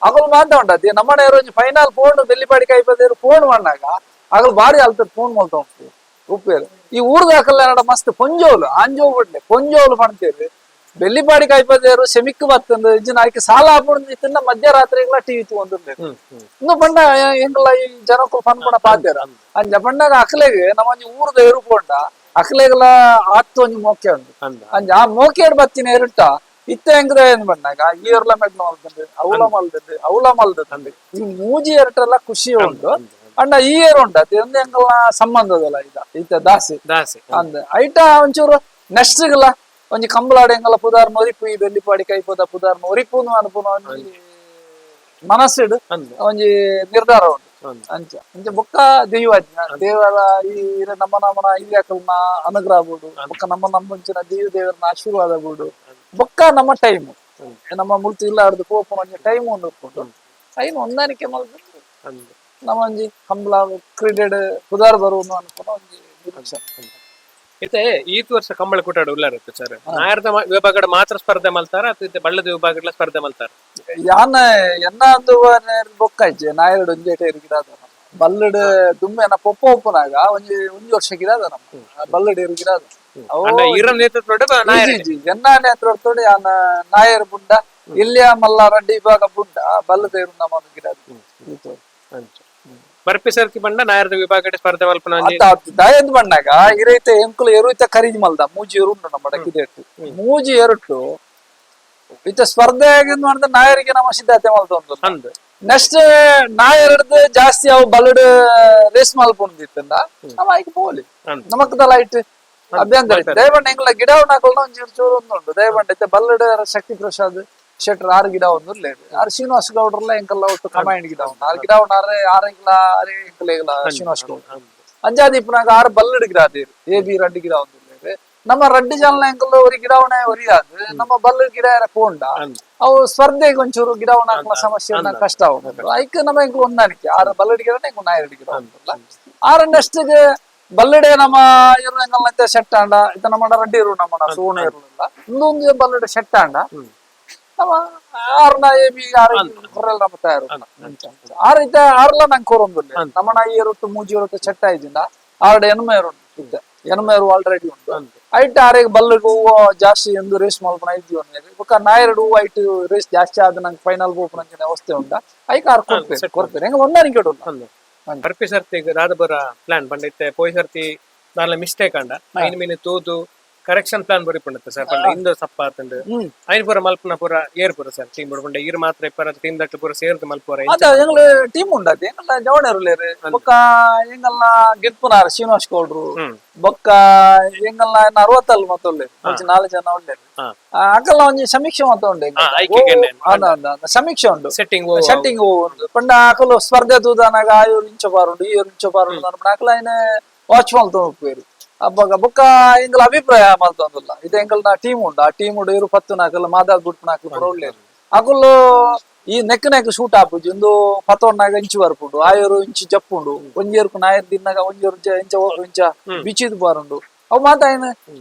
ಆಗಲು ಮಾತಾಡತಿ ನಮ್ಮನ ಇರೋಜಿ ಫೈನಲ್ ಫೋನ್ ಬೆಲ್ಲಿಪಾಡಿ ಕೈಪದೇರು ಫೋನ್ ಮಾಡಾಗ ಆಗಲು ಬಾರಿ ಅಲ್ತದ ಫೋನ್ ಮಾಡ್ತಾ ಹೋಗ್ತೀವಿ ಉಪ್ಪೇರು ಈ ಊರ್ದ ಹಾಕಲ್ಲ ಮಸ್ತ್ ಪೊಂಜೋಲು ಆಂಜೋಲ್ ಬಿಡ್ಲೆ ಪೊಂಜೋಲು ಮಾಡ್ತೀರಿ ಬೆಲ್ಲಿಪಾಡಿ ಕೈಪದೇರು ಸೆಮಿಕ್ ಬತ್ತಂದು ಇಜ್ಜಿನ ಆಯ್ಕೆ ಸಾಲ ಹಾಕೊಂಡು ಮಧ್ಯರಾತ್ರಿಗಳ ಟಿವಿ ತಗೊಂಡಿರ್ಬೇಕು ಇನ್ನು ಬಂಡ ಹೆಂಗಲ್ಲ ಈ ಜನಕ್ಕೂ ಫನ್ ಕೂಡ ಪಾತ್ಯಾರ ಅಂಜ ಬಂಡಾಗ ಅಕ್ಲೆಗೆ ನಮ್ಮ ಊರ್ದ ಎರುಕೊಂಡ ಅಕ್ಲೆಗೆಲ್ಲ ಆತ್ತು ಒಂಜಿ ಮೋಕೆ ಉಂಟು ಅಂಜ ಆ ಮೋಕೆ ಬತ್ತಿನ ಎರುಟ್ಟ ಇತ್ತೆ ಹೆಂಗದ ಏನ್ ಬಂದಾಗ ಈರ್ಲ ಮೆಟ್ಲ ಮಲ್ತಂದೆ ಅವಳ ಮಲ್ದಂದೆ ಈ ಮೂಜಿ ಎರಟೆಲ್ಲ ಖುಷಿ ಉಂಟು ಅಂಡ ಈ ಏರ್ ಉಂಟು ಅದು ಒಂದು ಹೆಂಗಲ್ಲ ಸಂಬಂಧದಲ್ಲ ಈತ ದಾಸಿ ದಾಸೆ ಅಂದ ಐಟ ಒಂಚೂರು ನೆಕ್ಸ್ಟ್ಗಲ್ಲ ಒಂಜಿ ಕಂಬಳಾಡಿ ಹೆಂಗಲ್ಲ ಪುದಾರ್ ಒರಿಪು ಈ ಬೆಲ್ಲಿಪಾಡಿ ಕೈಪದ ಪುದಾರ್ ಒರಿಪುನು ಅನ್ಪುನು ಒಂಜಿ ಮನಸ್ಸಿಡು ಒಂಜಿ ನಿರ್ಧಾರ ಉಂಟು ಅಂಚ ಅಂಚ ಬೊಕ್ಕ ದೈವಾಜ್ಞ ದೇವರ ಈ ನಮ್ಮನ ಹಿರಿಯಕಲ್ನ ಅನುಗ್ರಹ ಬೋಡು ಬೊಕ್ಕ ನಮ್ಮಂಚಿನ ದೇವರನ ಆಶೀರ್ವಾದ ಬೋಡು ಬೊಕ್ಕ ನಮ್ಮ ಟೈಮ್ ನಮ್ಮ ಮುಳ್ತು ಇಲ್ಲ ಹಿಡ್ದು ಕೋಪನ ಒಂಜಿ ಟೈಮ್ ನೋಡ್ಕೊಂಡು ಐನು ಹೊಂದಾಣಿಕೆ ಮಲ್ತು ನಮ್ಮ ಒಂಜಿ ಕಂಬಳ ಕ್ರೀಡೆಡ್ ಪುದಾರ್ ಬರುವುದು ಅನ್ಕೊಂಡು ಒಂಜಿ ನಿರೀಕ್ಷೆ. ಮತ್ತೆ ಈ ವರ್ಷ ಕಂಬಳ ಕೂಟಾಡ ಉಳ್ಳಾರತ್ತು ಸರ್ ನಾಯರ್ದ ವಿಭಾಗದ ಮಾತ್ರ ಸ್ಪರ್ಧೆ ಮಲ್ತಾರ ಅಥವಾ ಬಳ್ಳದ ವಿಭಾಗದ ಸ್ಪರ್ಧೆ ಮಲ್ತಾರ ಯಾನ ಎನ್ನ ಅಂದು ಬೊಕ್ಕಾಯ್ಚೆ ನಾಯರ್ಡು ಒಂಜೇಟ ಇರುಗಿರಾದ ಬಲ್ಲಡ್ ದುಮ್ಮೆನ ಪೊಪ್ಪ ಒಪ್ಪನಾಗ ಒಂಜಿ ವರ್ಷ ಗಿರಾದ ನಮ್ಮ ಬಲ್ಲಡ್ ಇರುಗಿರಾದ ಈರ ನೇತೃತ್ವ ಎನ್ನ ನೇತೃತ್ವಡು ಯಾನ ನಾಯರ್ ಬುಂಡ ಇಲ್ಲಿಯ ಮಲ್ಲ ರೆಡ್ಡಿ ವಿಭಾಗ ಬುಂಡ ಬಲ್ಲದ ಇರು ನಮ್ಮ ಗಿರಾದ ಬರ್ಪಿ ಸರ್ತಿ ಬಂಡ ನಾಯರ್ದ ವಿಭಾಗದ ಸ್ಪರ್ಧೆ ಮಲ್ಪನ ದಯದ್ ಬಂಡಾಗ ಇರೈತೆ ಎಂಕುಲು ಎರುತ ಖರೀದಿ ಮಲ್ದ ಮೂಜಿ ಎರುಂಡು ನಮ್ಮ ಡಕ್ಕಿದೆಟ್ಟು ಮೂಜಿ ಎರಟ್ಟು ಇತ್ತ ಸ್ಪರ್ಧೆ ಆಗಿದ್ ಮಾಡಿದ್ರೆ ನಾಯರಿಗೆ ನಮ್ಮ ಸಿದ್ಧತೆ ಮಲ್ತ ಅಂದ್ ನೆಕ್ಸ್ಟ್ ನಾಯರ್ದು ಜಾಸ್ತಿ ಅವು ಬಲ್ಲಡ್ ರೇಸ್ ಮಲ್ಪೊಂದಿತ್ತಂದ ನಮ್ಮ ಆಯ್ಕೆ ಪೋಲಿ ನಮಕ್ದಲ್ಲ ಇಟ್ಟು ಅಭ್ಯಂತರ ದಯಬಂಡ ಹೆಂಗ್ಲ ಗಿಡ ಹಾಕೋಣ ಒಂಚೂರು ಚೂರು ಒಂದುಂಟು ದಯಬಂಡ ಐತೆ ಬಲ್ಲಡ್ ಶಕ್ತಿ ಪ್ರಸಾದ್ ಶೆಟ್ರ್ 6 ಗಿಡ ಒಂದು ಆರು ಶ್ರೀನಿವಾಸ ಗೌಡ್ರಲ್ಲ ಎಂಕಲ್ಲ ಒಟ್ಟು ಕಮಾಂಡ್ ಗಿಡ ಉಂಟು 6 ಗಿಡ ಉಂಟು ಆರು ಎಂಕಲ ಶ್ರೀನಿವಾಸ ಗೌಡ್ರ ಅಂಜಾದೀಪ್ನಾಗ 6 ಬಲ್ಲಡ್ ಗಿಡ ಅದೇರು AB ರಡ್ಡಿ ಗಿಡ ಒಂದು ನಮ್ಮ ರಡ್ಡಿ ಜನ ಎಂಕಲ್ಲ ಒರಿ ಗಿಡವಣೆ ಒರಿಯಾದು ನಮ್ಮ ಬಲ್ಲಡ್ ಗಿಡ ಕೋಂಡ ಅವು ಸ್ಪರ್ಧೆಗೆ ಒಂಚೂರು ಗಿಡವನ್ನ ಹಾಕಲ ಸಮಸ್ಯೆ ಕಷ್ಟ ಉಂಟು ಐಕ್ ನಮ್ಮ ಎಂಕ್ ಹೊಂದಾಣಿಕೆ 6 ಬಲ್ಲಡ್ ಗಿಡ ಎಂಕ್ ನಾಯರ್ಡ್ ಗಿಡ ಉಂಟಲ್ಲ 6 ನೆಕ್ಸ್ಟ್ಗೆ ಬಲ್ಲಡೆ ನಮ್ಮ ಇರು ಎಂಗಲ್ನಂತೆ ಸೆಟ್ ಆಂಡ ಇತ್ತ ನಮ್ಮ ರಡ್ಡಿ ಇರು ನಮ್ಮ ಸೋಣ ಇರಲಿಲ್ಲ ಇನ್ನೊಂದು ಬಲ್ಲಡೆ ಸೆಟ್ ಆಂಡ ನಮ್ಮ 6ನ AB 6 ಹೊರಲ್ಲ ನಮ್ಮ ತಯಾರು 6 ಇತ್ತ 6ಲ ನಂಗೆ ಕೋರೊಂದಿಲ್ಲ ನಮ್ಮನ ಈ ಇರುತ್ತು ಮೂಜಿ ಇರುತ್ತು ಸೆಟ್ ಆಯ್ದಿಂದ 6 ಎನ್ಮೇರು ಉಂಟು ಎನ್ಮೇರು ಆಲ್ರೆಡಿ ಉಂಟು ಐಟ್ 6 ಬಲ್ಲಗೂ ಜಾಸ್ತಿ ಎಂದು ರೇಸ್ ಮಲ್ಪನ ಐತಿ ಬೊಕ್ಕ ನಾಯರ್ಡು ಐಟ್ ರೇಸ್ ಜಾಸ್ತಿ ಆದ ನಂಗೆ ಫೈನಲ್ ಗೋಪನ ಅವಸ್ಥೆ ಉಂಟ ಐಕ್ 6 ಕೊಡ್ತೇನೆ ಹೆಂಗ ಹೊಂದಾಣಿಕೆ ಉಂಟು ಬರ್ಪಿ ಸರ್ತಿ ದಾದ ಬರ ಪ್ಲಾನ್ ಬಂದೈತೆ ಪೋಯ್ ಸರ್ತಿ ನಾಳೆ ಮಿಸ್ಟೇಕ್ ಅಂಡ ಐನ್ ಮೀನು ತೂದು ಕರೆಕ್ಷನ್ ಪ್ಲಾನ್ ಬರಿ ಪಂಡತ್ತೆ ಸರ್ ಪಂಡ ಇಂದು ಸಪ್ಪ ಆತಂಡು ಐನ್ ಪೂರ ಮಲ್ಪನ ಪೂರ ಏರ್ ಪೂರ ಸರ್ ಟೀಮ್ ಬಡ್ಕೊಂಡೆ ಈರ್ ಮಾತ್ರ ಇಪ್ಪರ ಟೀಮ್ ದಟ್ಟು ಪೂರ ಸೇರ್ದು ಮಲ್ಪುರ ಅದ ಎಂಗ್ಲ ಟೀಮ್ ಉಂಡತಿ ಎಂಗಲ್ಲ ಜವಣರುಲೇರು ಬೊಕ್ಕ ಎಂಗಲ್ಲ ಗೆಟ್ಪುನಾರ ಶ್ರೀನಿವಾಸ್ ಗೌಡ್ರು ಬೊಕ್ಕ ಎಂಗಲ್ಲ 60 ಮತ್ತೊಲ್ಲೆ ಒಂಚ 4 ಜನ ಉಂಡೇರು ಅಕಲ್ಲ ಒಂಜಿ ಸಮೀಕ್ಷೆ ಮತ್ತ ಉಂಡೆ ಸಮೀಕ್ಷೆ ಉಂಡು ಸೆಟ್ಟಿಂಗ್ ಉಂಡು ಪಂಡ ಅಕಲು ಸ್ಪರ್ಧೆ ತೂದಾನಾಗ ಇವ್ರು ಇಂಚ ಬಾರುಂಡು ಇವ್ರು ಇಂಚ ಬಾರುಂಡು ಅನ್ಪಡ ಅಕಲ ಐನ ವಾಚ್ ಮಲ್ತು ಹೋಗ್ಬೇರು ಅಬ್ಬಾಗ ಬೊಕ್ಕ ಎಂಗಲ ಅಭಿಪ್ರಾಯ ಮಲ್ತೊಂದುಲ್ಲ ಇದು ಎಂಗಲ್ನ ಟೀಮ್ ಉಂಡು ಆ ಟೀಮ್ ಉಂಡು ಇವರು 10 ನಾಕಲ್ಲ ಮಾದಾರ್ ಗುಟ್ಟು ನಾಕಲು ಪೂರ ಒಳ್ಳೇರು ಅಕುಲು ಈ ನೆಕ್ ಶೂಟ್ ಹಾಪುಜಿ ಒಂದು 11 ಇಂಚು ಬರ್ಪುಂಡು ಆಯರು ಇಂಚು ಜಪ್ಪುಂಡು ಒಂಜೇರ್ಕು ನಾಯರ್ ದಿನಾಗ ಒಂಜೇರು ಇಂಚ ಬಿಚಿದ್ ಬಾರುಂಡು ಅವು ಮಾತಾಯಿನ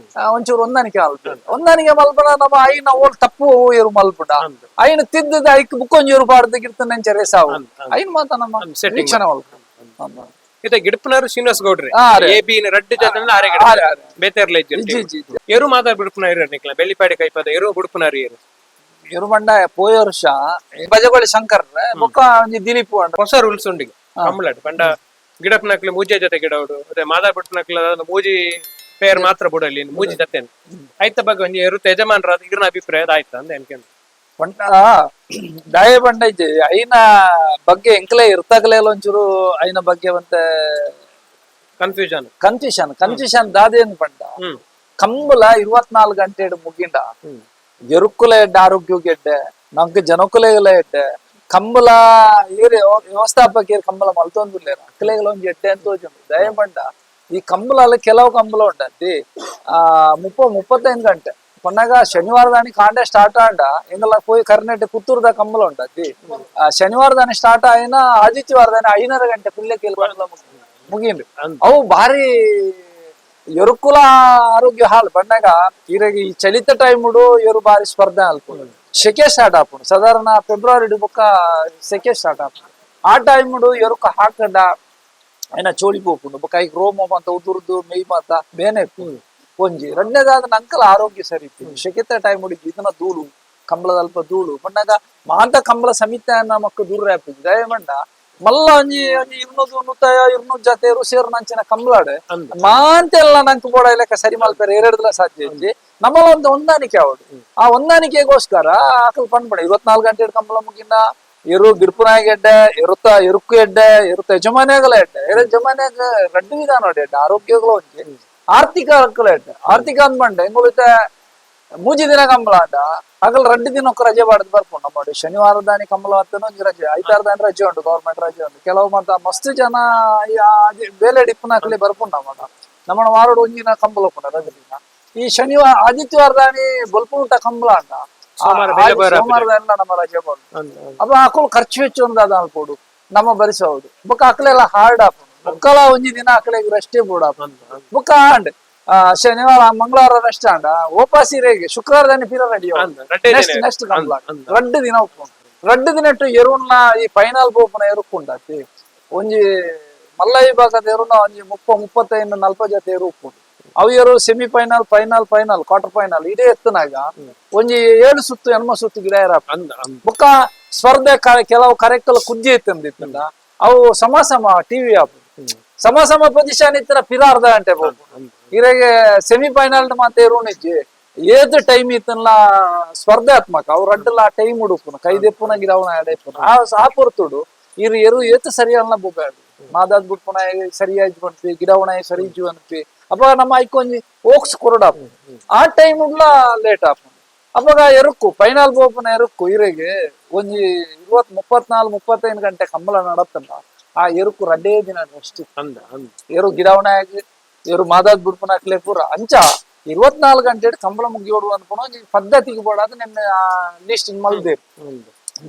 ಒಂಚೂರು ಹೊಂದಾಣಿಕೆ ಹೊಂದಾಣಿಕೆ ಮಲ್ಪನ ನಮ್ಮ ಐನ ಓಲ್ ತಪ್ಪು ಏರು ಮಲ್ಪುಂಡ ಐನ ತಿದ್ದದ ಐಕ್ ಬುಕ್ಕೊಂಜೂರು ಪಾಡ್ದ ಗಿರ್ತನ ಎಂಚ ರೇಸ್ ಆವು ಐನ್ ಮಾತ ನಮ್ಮ ವೀಕ್ಷಣೆ ಮಲ್ಪುಂಡ ಇತ್ತೆ ಗಿಡಪನಾರು ಶ್ರೀನಿವಾಸ ಗೌಡ್ರಿ AB ರಡ್ಡಿ ಜನ ಬೇತೇರ್ಲ ಎರು ಮಾತಾಡ್ ಬಿಡ್ಪುನ ಇರ ಬೆಳ್ಳಿಪಾಡಿ ಕೈಪದ ಎರು ಬಿಡ್ಪುನಾರಿ ಏರು ಎರು ಬಂಡ ಪೋಯ ವರ್ಷ ಬಜಗೋಳಿ ಶಂಕರ್ ಬೊಕ್ಕ ಒಂಜಿ ದಿಲೀಪ್ ಹೊಸ ರೂಲ್ಸ್ ಉಂಡಿಗೆ ಕಂಬಳಾಡ್ ಪಂಡ ಗಿಡಪನಕ್ಲು ಮೂಜೆ ಜೊತೆ ಗಿಡವಡು ಅದೇ ಮಾತಾಡ್ ಬಿಡ್ಪನಕ್ಲ ಮೂಜಿ ಪೇರ್ ಮಾತ್ರ ಬಿಡಲಿ ಮೂಜಿ ಜೊತೆನ್ ಆಯ್ತ ಬಗ್ಗೆ ಒಂಜಿ ಎರು ಯಜಮಾನರಾದ ಇರ್ನ ಅಭಿಪ್ರಾಯದ ಆಯ್ತಾ ಅಂತ ಎನ್ಕೆ ಪಂಡ ದಾಯ ಬಂಡ ಇಜ್ಜೆ ಐನ ಬಗ್ಗೆ ಎಂಕ್ಲೆ ಇರ್ತಾಗಲೇ ಒಂಚೂರು ಐನ ಬಗ್ಗೆ ಮತ್ತೆ ಕನ್ಫ್ಯೂಷನ್ ದಾದೇನ್ ಪಂಡ ಕಂಬಲ 24 ಗಂಟೆ ಮುಗಿಂಡ ಎರುಕುಲ ಎಡ್ಡೆ ಆರೋಗ್ಯ ಎಡ್ಡೆ ನಮ್ಗೆ ಜನಕುಲೆಗಳ ಎಡ್ಡೆ ಕಂಬಲ ಏರಿ ವ್ಯವಸ್ಥಾಪಕ ಕಂಬಲ ಮಲ್ತೊಂದಿಲ್ಲ ಅಕ್ಕಲೆಗಳ ಒಂದು ಎಡ್ಡೆ ಅಂತ ತೋಜುಂಡು ದಯ ಬಂಡ ಈ ಕಂಬಲ ಕೆಲವು ಕಂಬಲ ಉಂಟಂತಿ 35 ಗಂಟೆ ಕೊನೆಗ ಶನಿವಾರ ದಾನಿ ಕಾಂಡೆ ಸ್ಟಾರ್ಟ್ ಆಂಡ ಎಂಗಲ್ಲ ಪೋಯಿ ಕರ್ನಾಟಕ ಪುತ್ತೂರ್ದ ಕಂಬಲ ಉಂಟತಿ ಶನಿವಾರ ದಾನಿ ಸ್ಟಾರ್ಟ್ ಆಯ್ನ ಆದಿತ್ಯವಾರ ದಾನಿ 5:30 ಗಂಟೆ ಪಿಲ್ಲೆ ಮುಗಿಂಡು ಅವು ಭಾರಿ ಎರುಕುಲ ಆರೋಗ್ಯ ಹಾಳು ಬಂಡಾಗ ಈರಾಗ ಈ ಚಲಿತ ಟೈಮ್ ಉಡು ಎರು ಬಾರಿ ಸ್ಪರ್ಧೆ ಅಲ್ಪುಂಡು ಸೆಕೆ ಸ್ಟಾರ್ಟ್ ಆಪುಂಡು ಸಾಧಾರಣ ಫೆಬ್ರವರಿ ಬೊಕ್ಕ ಸೆಕೆ ಸ್ಟಾರ್ಟ್ ಆಪುಂಡು ಆ ಟೈಮ್ ಉಡು ಎರುಕ ಹಾಕಂಡ ಐನ ಚೋಳಿ ಪೋಪುಂಡು ಬೊಕ್ಕ ಈಗ ರೋಮ ಅಂತ ಉದುರ್ದು ಮೇಯ್ ಮಾತ ಬೇನೆ ಒಂಜಿ ಎರಡನೇದಾದ ನಂಕಲ್ ಆರೋಗ್ಯ ಸರಿ ಇತ್ತು ಶೆಕೆತ ಟೈಮ್ ಹುಡುಗಿ ಇದನ್ನ ಧೂಳು ಕಂಬಳದ ಅಲ್ಪ ಧೂಳು ಬಂಡಾಗ ಮಾಂತ ಕಂಬಳ ಸಮಿತ ಮಕ್ಕಳು ದೂರ ಆಪುಂಡು ದಯ ಬಂಡ ಮಲ್ಲ ಒಂಜಿ ಒಂಜಿ 200 ಜತೆರು ಸೇರು ನಂಚಿನ ಕಂಬ್ಲಾಡ್ ಮಾಂತೆಲ್ಲ ನಂಗೆ ಬೋಡ ಲೆಕ್ಕ ಸರಿ ಮಲ್ಪೇರೆ 2 ದಿನ ಸಾಧ್ಯ ಇಜ್ಜಿ ನಮ್ಮಲ್ಲ ಒಂದು ಹೊಂದಾಣಿಕೆ ಅವಡು ಆ ಹೊಂದಾಣಿಕೆಗೋಸ್ಕರ ಆಕಲ್ ಪಂಡ್ಬೇಡ 24 ಗಂಟೆ ಕಂಬಳ ಮುಗಿನ ಇರು ಗಿರ್ಪುನಾಯಿಗೆ ಎಡ್ಡೆ ಇರುತ್ತ ಇರುಕ್ಕು ಎಡ್ಡೆ ಇರುತ್ತ ಯಜಮಾನಿಯಾಗಲ ಎಡ್ಡೆ ಯಜಮಾನಿಯಾಗ ರಡ್ಡು ವಿಧಾನ ನೋಡಿ ಎಡ್ಡೆ ಆರೋಗ್ಯಗಳು ಒಂಜಿ ಆರ್ಥಿಕ ಹಕ್ಕಲ ಎಡ್ಡೆ ಆರ್ಥಿಕ ಅಂದ್ಬಂಡೆ ಹೆಂಗೊಳಿತೆ ಮೂಜಿ ದಿನ ಕಂಬಳ ಅಂಡ ಆಗಲ್ 2 ದಿನ ರಜೆ ಬಾಡದ್ ಬರ್ಕೊಂಡು ನಮ್ಮ ಶನಿವಾರದಾನಿ ಕಂಬಳ ಹತ್ತನೋ ರಜೆ ಐತಾರದಾನಿ ರಜೆ ಉಂಟು ಗೌರ್ಮೆಂಟ್ ರಜೆ ಉಂಟು ಕೆಲವು ಮಾತ್ರ ಮಸ್ತ್ ಜನ ಬೇಲೆ ಡಿಪ್ಪನಾಕಲಿ ಬರ್ಕೊಂಡು ನಮ್ಮ ವಾರೋಡು ಒಂಜಿನ ಕಂಬಳ ಹೋಗ್ಕೊಂಡ ರಜೆ ದಿನ ಈ ಶನಿವಾರ ಆದಿತ್ಯವಾರದಾನಿ ಬಲ್ಪುಂಟ ಕಂಬಳ ಅಂಡ ಸೋಮವಾರದ ಎಲ್ಲ ನಮ್ಮ ರಜೆ ಬಂದು ಅಪ್ಪ ಹಾಕೊಂಡು ಖರ್ಚು ವೆಚ್ಚ ಒಂದು ಅದ ಅನ್ಕೊಡು ನಮ್ಮ ಭರಿಸಬಹುದು ಬುಕ್ಕ ಅಕ್ಲೆಲ್ಲ ಹಾರ್ಡ್ ಆಪ್ ಬುಕ್ಕಲ ಒಂಜಿ ದಿನ ಅಕ್ಲೆಗೆ ರಷ್ಟೇ ಬೋರ್ಡ್ ಆಪ್ ಬುಕ್ಕ ಹಾಂಡ್ ಶನಿವಾರ ಮಂಗಳವಾರ ರೆಸ್ಟ್ ಆಂಡ ಓಪಾಸಿರೆಗೆ ಶುಕ್ರವಾರದಾನಿ ಫಿರ ರೆಡಿ ನೆಕ್ಸ್ಟ್ ಕಂಬಳ 2 ದಿನ ಒಪ್ಕೊಂಡು 2 ದಿನ ಎರುನ್ನ ಈ ಫೈನಲ್ ಬೋಪನ ಎರುಕ್ಕೊಂಡಾತಿ ಒಂಜಿ ಮಲ್ಲ ವಿಭಾಗದ ಎರುನ ಒಂಜಿ 30-35-40 ಜೊತೆ ಎರು ಉಪ್ಪುಂಡು ಅವು ಎರು ಸೆಮಿಫೈನಲ್ ಫೈನಲ್ ಕ್ವಾರ್ಟರ್ ಫೈನಲ್ ಇದೇ ಎತ್ತನಾಗ ಒಂಜಿ 7 ಸುತ್ತು 8 ಸುತ್ತು ಗಿಡ ಇರ ಬುಕ್ಕ ಸ್ಪರ್ಧೆ ಕೆಲವು ಕರೆಕ್ಟಲ್ ಕುಜ್ಜಿ ಇತ್ತಂದಿತ್ತಂದ ಅವು ಸಮ ಟಿವಿ ಆಪ್ ಸಮ ಪೊಸಿಷನ್ ಇತ್ತರ ಪಿರ ಅರ್ಧ ಗಂಟೆ ಬೋದು ಇರೆಗೆ ಸೆಮಿಫೈನಲ್ ಮಾತ ಎರುಣಿಜ್ಜಿ ಏತ್ ಟೈಮ್ ಇತ್ತಲ್ಲ ಸ್ಪರ್ಧಾತ್ಮಕ ಅವ್ರು ಅಡ್ಡಲ್ಲ ಟೈಮ್ ಹುಡುಕುನ ಕೈದೆಪ್ಪುನ ಗಿಡವನ ಎಡೆಪ್ಪುನ ಆ ಪೊರ್ತುಡು ಎರು ಏತ್ ಸರಿಯಲ್ಲ ಬೊಬ್ಯಾಡು ಮಾದಾದ್ ಬುಟ್ಪುನ ಸರಿಯಾಗಿ ಬಂದ್ಪಿ ಗಿಡವನ ಸರಿ ಇಜ್ಜು ಅನ್ಪಿ ಅಪ್ಪ ನಮ್ಮ ಐಕೊಂಜಿ ಓಕ್ಸ್ ಕೊರಡಾಪು ಆ ಟೈಮ್ ಲೇಟ್ ಆಪು ಅವಾಗ ಎರುಕ್ಕು ಫೈನಲ್ ಬೋಪನ ಎರುಕ್ಕು ಇರೆಗೆ ಒಂಜಿ 34-35 ಗಂಟೆ ಕಂಬಳ ನಡತ್ತಲ್ಲ ಆ ಎರುಕ್ಕು 2 ದಿನ ಅಷ್ಟು ಎರು ಗಿಡವನಾಗಿ ಎರು ಮಾದಾದ್ ಬುಡ್ಪನ ಹಾಕ್ಲೆ ಪೂರ ಅಂಚ 24 ಗಂಟೆ ಕಂಬಳ ಮುಗಿಯೋಡು ಅನ್ಕೊಂಡು ಒಂಜಿ ಪದ್ಧತಿಗೆ ಬೋಡಾದ ನಿನ್ನೆ ಲಿಸ್ಟ್ ಮಲ್ದೇರು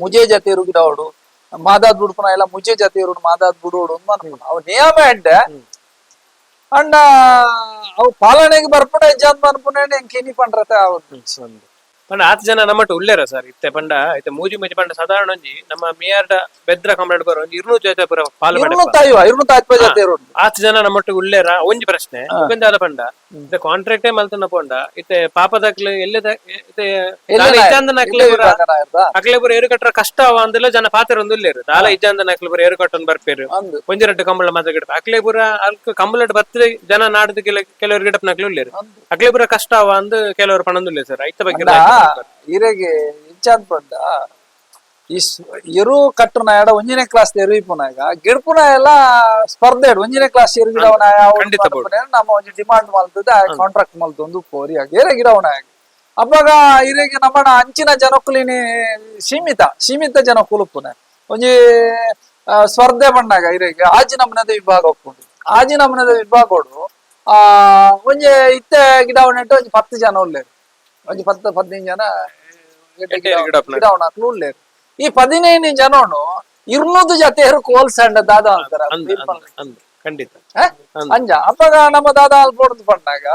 ಮುಜೆ ಜತೆ ಇರು ಗಿಡವಡು ಮಾದಾದ್ ಬುಡ್ಪನ ಎಲ್ಲ ಮುಜೆ ಜತೆ ಇರು ಮಾದಾದ್ ಬುಡೋಡು ಅನ್ಕೊಂಡು ಅವ್ ನಿಯಮ ಎಡ್ಡೆ ಅಂಡ ಅವು ಪಾಲನೆಗೆ ಬರ್ಪುಣ ಹೆಜ್ಜಾದ್ ಅನ್ಪುಣ ಎಂಕಿನಿ ಪಂಡ್ರತೆ ಅವತ್ತು ಪಂಡ 10 ಜನ ನಮ್ಮಟ್ಟು ಉಳ್ಳೇರ ಸರ್ ಇತ್ತೆ ಪಂಡ ಐತೆ ಮೂಜಿ ಪಂಡ ಸಾಧಾರಣ ಒಂಜಿ ನಮ್ಮ ಮೇಯರ್ಡ ಬೆದ್ರ ಕಂಬಳ ಬರೋ 200 ಜೊತೆ ಪೂರ ಪಾಲು 250 ಜೊತೆ 10 ಜನ ನಮ್ಮಟ್ಟು ಉಳ್ಳೇರ ಒಂಜಿ ಪ್ರಶ್ನೆ ಉಪಂದಾದ ಪಂಡ ಇತ್ತೆ ಕಾಂಟ್ರಾಕ್ಟೇ ಮಲ್ತನ ಪಂಡ ಇತ್ತೆ ಪಾಪದಕ್ಲೆ ಎಲ್ಲದ ಇತ್ತೆ ಇಜ್ಜಾಂದನ ಅಕ್ಲೆ ಪೂರ ಏರು ಕಟ್ರ ಕಷ್ಟ ಅವ ಅಂದಲ್ಲ ಜನ ಪಾತ್ರ ಒಂದು ಉಳ್ಳೇರು ದಾಲ ಇಜ್ಜಾಂದನ ಅಕ್ಲೆ ಪೂರ ಏರು ಕಟ್ಟೊಂದು ಬರ್ಪೇರು ಒಂಜಿ 2 ಕಂಬಳ ಮಾತ್ರ ಗಿಡ ಅಕ್ಲೆ ಪೂರ ಅಲ್ಕ ಕಂಬಳ ಬರ್ತದೆ ಜನ ನಾಡ್ದು ಕೆಲವರು ಗಿಡಪ್ನಕ್ಲೆ ಉಳ್ಳೇರು ಅಕ್ಲೆ ಪೂರ ಕಷ್ಟ ಅವ ಅಂದ್ ಕೆಲವರು ಪಣಂದುಲ್ಲೆ ಸರ್ ಐತ ಬಗ್ಗೆ ಇರೆಗೆ ಇಂಚಾದ್ ಪಂಡ ಈ ಎರು ಕಟ್ಟುನ ಎಡ 1ನೇ ಕ್ಲಾಸ್ ಎರು ಇಪ್ಪುನಾಗ ಗಿಡ್ಪುನ ಎಲ್ಲ ಸ್ಪರ್ಧೆ 1ನೇ ಕ್ಲಾಸ್ ಎರು ಗಿಡವನ ನಮ್ಮ ಒಂಜಿ ಡಿಮಾಂಡ್ ಮಲ್ತದ ಕಾಂಟ್ರಾಕ್ಟ್ ಮಲ್ತೊಂದು ಪೋರಿಯಾಗ ಏರೆ ಗಿಡವನ ಅವಾಗ ಇರೆಗೆ ನಮ್ಮನ ಅಂಚಿನ ಜನಕ್ಕುಲಿನಿ ಸೀಮಿತ ಜನ ಕುಲುಪುನ ಒಂಜಿ ಸ್ಪರ್ಧೆ ಬಣ್ಣಾಗ ಇರೆಗೆ ಆಜಿ ನಮನದ ವಿಭಾಗ ಒಪ್ಪುಂಡು ಆಜಿ ನಮನದ ವಿಭಾಗೋಡು ಒಂಜಿ ಇತ್ತೆ ಗಿಡವನ ಒಂಜಿ 10 ಜನ ಉಳ್ಳೇರು ಒಂಜಿ 10-15 ಜನ ಗಿಡವನ ಉಳ್ಳೇರು ಈ 15 ಜನನು 200 ಜೊತೆ ಹೋಲ್ಸಂಡ ದಾದ ಅಂತಾರ ಅಂಜ ಅಪ್ಪಾಗ ನಮ್ಮ ದಾದ ಅಲ್ಪೊಡ್ದು ಪಂಡಾಗ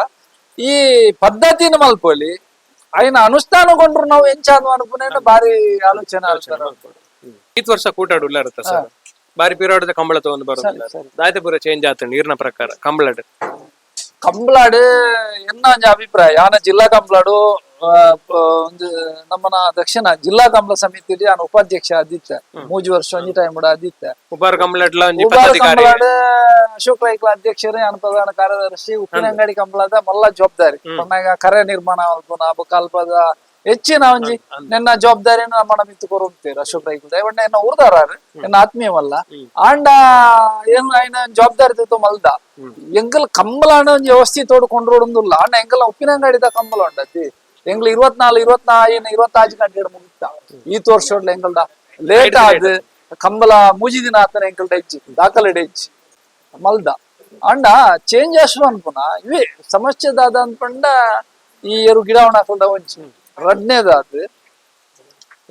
ಈ ಪದ್ಧತಿನ ಮಲ್ಪೊಲಿ ಅಯ್ನ ಅನುಷ್ಠಾನಗೊಂಡ್ರು ನಾವು ಎಂಚಾದ ಅನ್ಪುನೇನ ಬಾರಿ ಆಲೋಚನೆ ಈ ವರ್ಷ ಕೂಟಾಡು ಉಳ್ಳಾರತ್ತ ಸರ್ ಬಾರಿ ಪಿರಾಡದ ಕಂಬಳ ತಗೊಂಡು ಬರೋದಿಲ್ಲ ದಾಯ್ತ ಪೂರ ಚೇಂಜ್ ಆತ ನೀರಿನ ಪ್ರಕಾರ ಕಂಬಳಾಡು ಎನ್ನ ಅಭಿಪ್ರಾಯ ಯಾನ ಜಿಲ್ಲಾ ಕಂಬಳಾಡು ಒಂದು ನಮ್ಮನ ದಕ್ಷಿಣ ಜಿಲ್ಲಾ ಕಂಬಳ ಸಮಿತಿ ನಾನು ಉಪಾಧ್ಯಕ್ಷ ಆದಿತ್ತೆ 3 ವರ್ಷ ಒಂಜಿ ಟೈಮ್ ಆದಿತ್ತೆ ಕಂಬಳಾಡು ಅಶೋಕ್ ರೈಕ್ಲ ಅಧ್ಯಕ್ಷರೇ ನಾನು ಪ್ರಧಾನ ಕಾರ್ಯದರ್ಶಿ ಉಪ್ಪಿನಂಗಡಿ ಕಂಬಳದ ಮಲ್ಲ ಜವಾಬ್ದಾರಿ ಕರೆ ನಿರ್ಮಾಣ ಅಲ್ಪದ ಹೆಚ್ಚಿನ ಒಂಜಿ ನಿನ್ನ ಜವಾಬ್ದಾರಿನ ನಮ್ಮನ ಮಿತ್ತು ಕೊರುಂತೀರ ಅಶೋಕ್ ರೈಕ್ಲ ಎನ್ನ ಊರ್ದಾರ ಎನ್ನ ಆತ್ಮೀಯವಲ್ಲ ಆಂಡ ಏನು ಆಯ್ನ ಜವಾಬ್ದಾರಿ ತಿತ್ತು ಮಲ್ದ ಎಂಕಲ್ ಕಂಬಳಾಣ ಒಂಜಿ ವ್ಯವಸ್ಥೆ ತೋಡ್ಕೊಂಡ್ರೋಡುಂದಿಲ್ಲ ಆಂಡ ಎಂಕಲ್ ಉಪ್ಪಿನಂಗಡಿದ ಕಂಬಳ ಉಂಡತಿ ಎಂಗ್ಲ 24-25 ಗಂಟೆ ಮುಗಿತ ಈ ತೋರ್ಸೋಡ್ಲ ಎಂಗಲ್ದ ಲೇಟ್ ಆದ್ ಕಂಬಳ ಮೂಜಿ ದಿನ ಆತನ ಎಂಕಲ್ದ ಹೆಜ್ಜಿ ದಾಖಲೆ ಹೆಜ್ಜಿ ಮಲ್ದ ಅಂಡ ಚೇಂಜ್ ಅಷ್ಟು ಅನ್ಪುನ ಇವೇ ಸಮಸ್ಯೆದಾದ ಅನ್ಪಂಡ ಈ ಎರು ಗಿಡವನ್ನ ಹಾಕಲ್ದ ಒಂಚಿ 2ನೇದಾದ್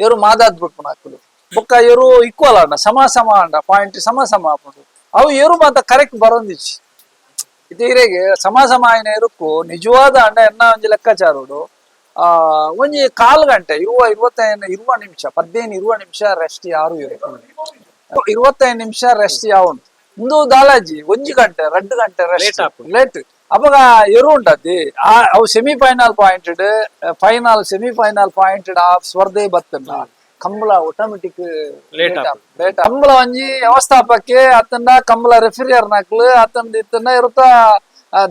ಎರು ಮಾದಾದ್ ಬಿಟ್ಪುನ ಹಾಕಲು ಬೊಕ್ಕ ಎರು ಈಕ್ವಲ್ ಅಂಡ ಸಮ ಅಂಡ ಪಾಯಿಂಟ್ ಸಮ ಹಾಕೊಂಡು ಅವು ಎರು ಮಾತ ಕರೆಕ್ಟ್ ಬರೋಂದಿಚ್ಚಿ ಇದು ಇರೆಗೆ ಸಮ ಆಯ್ನ ಎರುಕ್ಕು ನಿಜವಾದ ಅಂಡ ಎನ್ನ ಒಂಜಿ ಲೆಕ್ಕಾಚಾರೋಡು ಒಂಜಿ 1/4 ಗಂಟೆ 20 ನಿಮಿಷ 15-20 ನಿಮಿಷ ರೆಸ್ಟ್ ಯಾರು 25 ನಿಮಿಷ ರೆಸ್ಟ್ ಯಾವುದು ಇಂದು ದಾಲಾಜಿ 1 ಗಂಟೆ 2 ಗಂಟೆ ರೆಸ್ಟ್ ಲೇಟ್ ಅವಾಗ ಎರು ಉಂಟತಿ ಅವು semifinal pointed final semifinal pointed ಆ ಸ್ಪರ್ಧೆ ಬತ್ತಲ್ಲ ಕಂಬಳ ಆಟೋಮೆಟಿಕ್ ಲೇಟ್ ಕಂಬಳ ಒಂಜಿ ವ್ಯವಸ್ಥಾಪಕ್ಕೆ ಅತ್ತಂಡ ಕಂಬಳ ರೆಫ್ರಿಯರ್ ನಾಕ್ಲು ಅತ್ತಂದ ಇತ್ತಂಡ ಇರುತ್ತ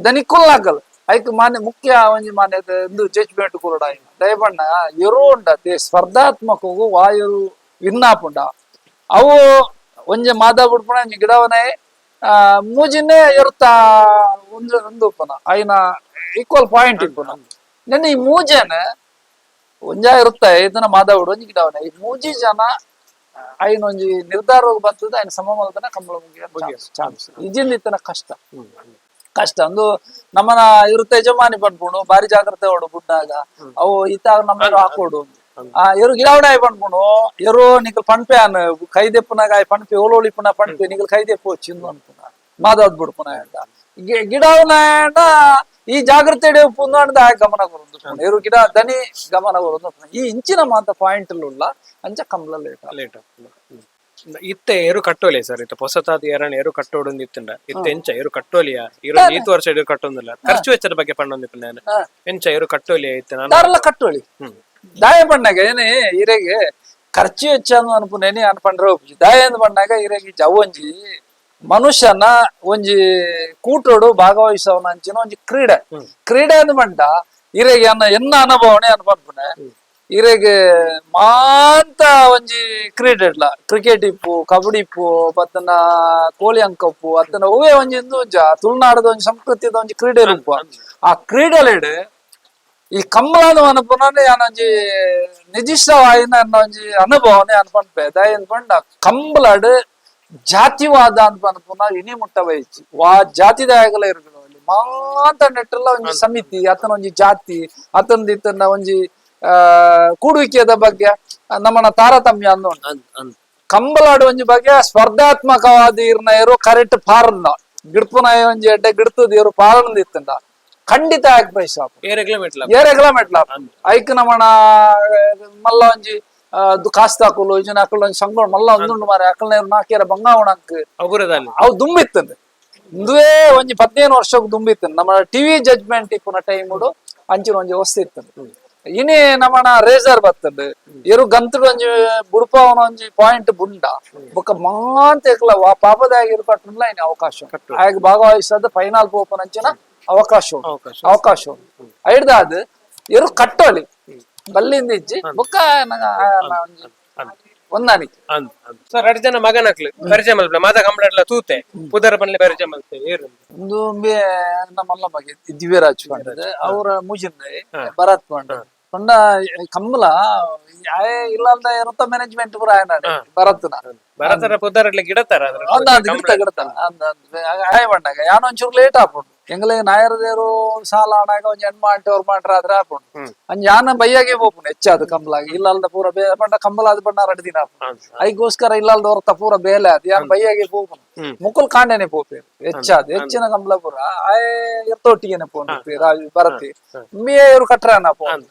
ದನಿಕುಲ್ ನಾಕಲ್ ಐಕ್ ಮಾನ್ಯ ಮುಖ್ಯ ಒಂಜಿ ಮಾನ್ಯತೆ ಇಂದು ಜಡ್ಜ್ಮೆಂಟ್ ಕೂಡ ದಯಪಂಡ ಎರು ಉಂಡತೆ ಸ್ಪರ್ಧಾತ್ಮಕಗೂ ವಾಯು ವಿನ್ನಾಪುಂಡ ಅವು ಒಂಜಿ ಮಾದ ಬಿಡ್ಪುಣ ಒಂಜಿ ಗಿಡವನೇ ಮೂಜಿನೇ ಇರುತ್ತಾ ಒಂದು ಉಪ್ಪನ ಐನ ಈಕ್ವಲ್ ಪಾಯಿಂಟ್ ಇಪ್ಪುನ ನೆನ್ನೆ ಈ ಮೂಜೆನ ಒಂಜ ಇರುತ್ತ ಇದನ್ನ ಮಾದಾವುಡು ಒಂಜಿ ಗಿಡವನೇ ಈ ಮೂಜಿ ಜನ ಐನ ಒಂಜಿ ನಿರ್ಧಾರ ಬರ್ತದ ಐನ ಸಮಮಲ್ದನ ಕಂಬಳ ಮುಗಿಯ ಚಾನ್ಸ್ ಇಜಿಂದ ಇತ್ತನ ಕಷ್ಟ ಅಂದು ನಮ್ಮನ ಇರುತ್ತೆ ಯಜಮಾನಿ ಬಂದ್ಬಿಡು ಬಾರಿ ಜಾಗ್ರತೆ ಹೊಡು ಬುಡ್ಡಾಗ ಅವು ಇತ್ತಾಗ ನಮ್ಮ ಹಾಕೋಡು ಎರು ಗಿಡವಡೆ ಬಂದ್ಬಿಡು ಎರು ನಿಕಲ್ ಪಣ್ಪೆ ಅನ್ ಕೈದೆಪ್ಪನಾಗ ಪಣ್ಪೆ ಓಲೋಳಿಪುನ ಪಣ್ಪೆ ನಿಕಲ್ ಕೈದೆಪ್ಪು ಚಿಂದು ಅನ್ಪುನ ಮಾದಾದ್ ಬಿಡ್ಪುನ ಗಿಡವನ ಈ ಜಾಗ್ರತೆ ಪುಂದ ಗಮನ ಬರೋದು ಎರು ಗಿಡ ದನಿ ಗಮನ ಬರೋದು ಈ ಇಂಚಿನ ಮಾತ ಪಾಯಿಂಟ್ ಉಳ್ಳ ಅಂಚ ಕಂಬಳ ಲೇಟ್ ಇತ್ತೆ ಏರು ಕಟ್ಟೋಲಿ ಸರ್ ಇತ್ತ ಹೊಸತಾದ ಎರಡ್ ಏರು ಕಟ್ಟೋಡು ಇತ್ತಂಡ ಇತ್ತ ಎಂಚ ಏರು ಕಟ್ಟೋಲಿಯಾ ಇರೋ ನೀತು ವರ್ಷ ಏರು ಕಟ್ಟೊಂದಿಲ್ಲ ಖರ್ಚು ವೆಚ್ಚದ ಬಗ್ಗೆ ಪಣ್ಣೊಂದಿಪ್ಪ ನಾನು ಎಂಚ ಏರು ಕಟ್ಟೋಲಿಯಾ ಇತ್ತ ನಾನು ಕಟ್ಟೋಳಿ ದಾಯ ಬಣ್ಣಾಗ ಏನೇ ಇರೆಗೆ ಖರ್ಚು ವೆಚ್ಚ ಅನ್ಪುನೇನಿ ಅನ್ಪಂಡ್ರೆ ದಾಯ ಅಂದ್ ಬಣ್ಣಾಗ ಇರೆಗೆ ಜವಂಜಿ ಮನುಷ್ಯನ ಒಂಜಿ ಕೂಟೋಡು ಭಾಗವಹಿಸವನ ಅಂಚಿನ ಒಂಜಿ ಕ್ರೀಡೆ ಅಂದ್ ಬಂಡ ಇರೆಗೆ ಎನ್ನ ಅನುಭವನೆ ಅನ್ಪನ್ಪುನೆ ಇರೆಗೆ ಮಾಂತ ಒಂಜಿ ಕ್ರೀಡೆ ಇಡ್ಲ ಕ್ರಿಕೆಟ್ ಇಪ್ಪು ಕಬಡ್ಡಿ ಇಪ್ಪು ಬತ್ತನ ಕೋಳಿ ಅಂಕಪ್ಪು ಅತ್ತನ ಹೂವೇ ಒಂಜಿ ತುಳುನಾಡದ ಒಂಜಿ ಸಂಸ್ಕೃತಿದ ಒಂಜಿ ಕ್ರೀಡೆ ಉಪ್ಪು ಆ ಕ್ರೀಡೆಲೆಡ್ ಈ ಕಂಬಳದ ಅನುಭವನೇ ಯಾನೊಂಜಿ ನಿಜಿಷ್ಟವಾಯಿನ ಒಂಜಿ ಅನುಭವನೆ ಅನ್ಪನ್ಪೆ ದಯ ಅನ್ಪಂಡ ಕಂಬಳಡ್ ಜಾತಿವಾದ ಅಂತ ಅನ್ಪುನ ಇನಿ ಮುಟ್ಟ ಬಯಚಿ ವಾ ಜಾತಿದಾಯಗಲ ಇರ್ಗಳು ಅಲ್ಲಿ ಮಾಂತ ನೆಟ್ಟಲ್ಲ ಒಂಜಿ ಸಮಿತಿ ಅತನ ಒಂಜಿ ಜಾತಿ ಅತಂದ ಇತನ ಒಂಜಿ ಕೂಡುವಿಕೆದ ಬಗ್ಗೆ ನಮ್ಮನ ತಾರತಮ್ಯ ಅಂದ ಕಂಬಳಾಡು ಒಂಜಿ ಬಗ್ಗೆ ಸ್ಪರ್ಧಾತ್ಮಕವಾದ ಇರ್ನ ಇರು ಕರೆಕ್ಟ್ ಪಾರನ್ನ ಗಿಡ್ಪುನ ಒಂಜಿ ಎಡ್ಡೆ ಗಿಡ್ತದ ಇರು ಪಾರನದ ಇತ್ತಂಡ ಖಂಡಿತ ಆಗ್ ಪೈಸ ಏರೆಗ್ಲ ಮೆಟ್ಲ ಐಕ್ ನಮ್ಮನ ಮಲ್ಲ ಒಂಜಿ ಕಾಸ್ತಾಕುಲು ಇಜನ ಅಕಲ್ ಒಂಜಿ ಸಂಗೋಣ ಮಲ್ಲ ಒಂದುಂಡು ಮಾರೆ ಅಕಲ್ನ ನಾಕೇರ ಬಂಗಾವಣಕ್ ಅವು ದುಂಬಿತ್ತಂದೆ ಇಂದುವೇ ಒಂಜಿ 15 ವರ್ಷಕ್ಕೆ ದುಂಬಿತ್ತಂದೆ ನಮ್ಮ ಟಿವಿ ಜಡ್ಜ್ಮೆಂಟ್ ಇಪ್ಪುನ ಟೈಮ್ ಅಂಚಿನ ಒಂಜಿ ವಸ್ತು ಇತ್ತಂದೆ ಇನಿ ನಮ್ಮನ ರೇಸರ್ ಬರ್ತದೆ ಎರು ಗಂತುಡು ಒಂಜಿ ಬುಡ್ಪವನ ಒಂಜಿ ಪಾಯಿಂಟ್ ಬುಂಡ ಬೊಕ್ಕ ಮಾಂತೆಕ್ಲ ಪಾಪದಾಗಿ ಇರ್ಪಟ್ಟುಲ್ಲ ಇನಿ ಅವಕಾಶ ಆಗ ಭಾಗವಹಿಸದ ಫೈನಲ್ ಪೋಪನ ಅಂಚಿನ ಅವಕಾಶ ಐಡ್ದಾದ್ ಎರು ಕಟ್ಟೋಲಿ ಬಲ್ಲಿಂದ ಇಜ್ಜಿ ಬೊಕ್ಕ ಒಂದಾನಿಕೆ ಸರ್ 2 ಜನ ಮಗನಕ್ಲು ಪರಿಚಯ ಮಲ್ಪೆ ಮಾತ ಕಂಬಳ ತೂತೆ ಪುದರ ಬನ್ಲೆ ಪರಿಚಯ ಮಲ್ಪೆ ಒಂದು ನಮ್ಮಲ್ಲ ಬಗ್ಗೆ ದಿವ್ಯರಾಜ್ ಪಂಡದ ಅವರ ಮುಜಿಂದ ಭರತ್ ಪಂಡ ಪಂಡ ಕಂಬಳ ಇಲ್ಲಂದ ಇರುತ್ತ ಮ್ಯಾನೇಜ್ಮೆಂಟ್ ಪೂರ ಭರತರ ಪುದರಡ್ಲಿ ಗಿಡತಾರ ಗಿಡತಾರ ಆಯ್ ಬಂಡಾಗ ಯಾನ ಒಂಚೂರು ಲೇಟ್ ಆಪುಂಡು ಎಂಗ್ಲಿಗೆ ನಾಯರದೇರು ಸಾಲ ಆಡಾಗ ಒಂಜಿ ಹೆಣ್ ಮಾಡ್ಟಿ ಅವ್ರು ಮಾಡ್ರ ಆದ್ರೆ ಆಪುಂಡು ಅಂಜ್ ಯಾನ ಬೈಯಾಗೆ ಹೋಪುಂಡು ಹೆಚ್ಚಾದ ಕಂಬಳಾಗ ಇಲ್ಲಲ್ದ ಪೂರ ಬಂಡ ಕಂಬಳ ಆದ್ ಬಣ್ಣ 2 ದಿನ ಐಗೋಸ್ಕರ ಇಲ್ಲಲ್ದ ಹೊರತ ಪೂರ ಬೇಲೆ ಆದ್ ಯಾನ್ ಬೈಯಾಗೆ ಹೋಪುಂಡು ಮುಕ್ಕುಲ್ ಕಾಂಡೆನೆ ಪೋಪೇರು ಹೆಚ್ಚಿನ ಕಂಬಳ ಪೂರ ಆಯ್ ಎತ್ತೊಟ್ಟಿಗೆನೆ ಪೋಂಡು ಬರತಿ ಮೇ ಇವ್ರು ಕಟ್ರಾನ ಪೋಂಡು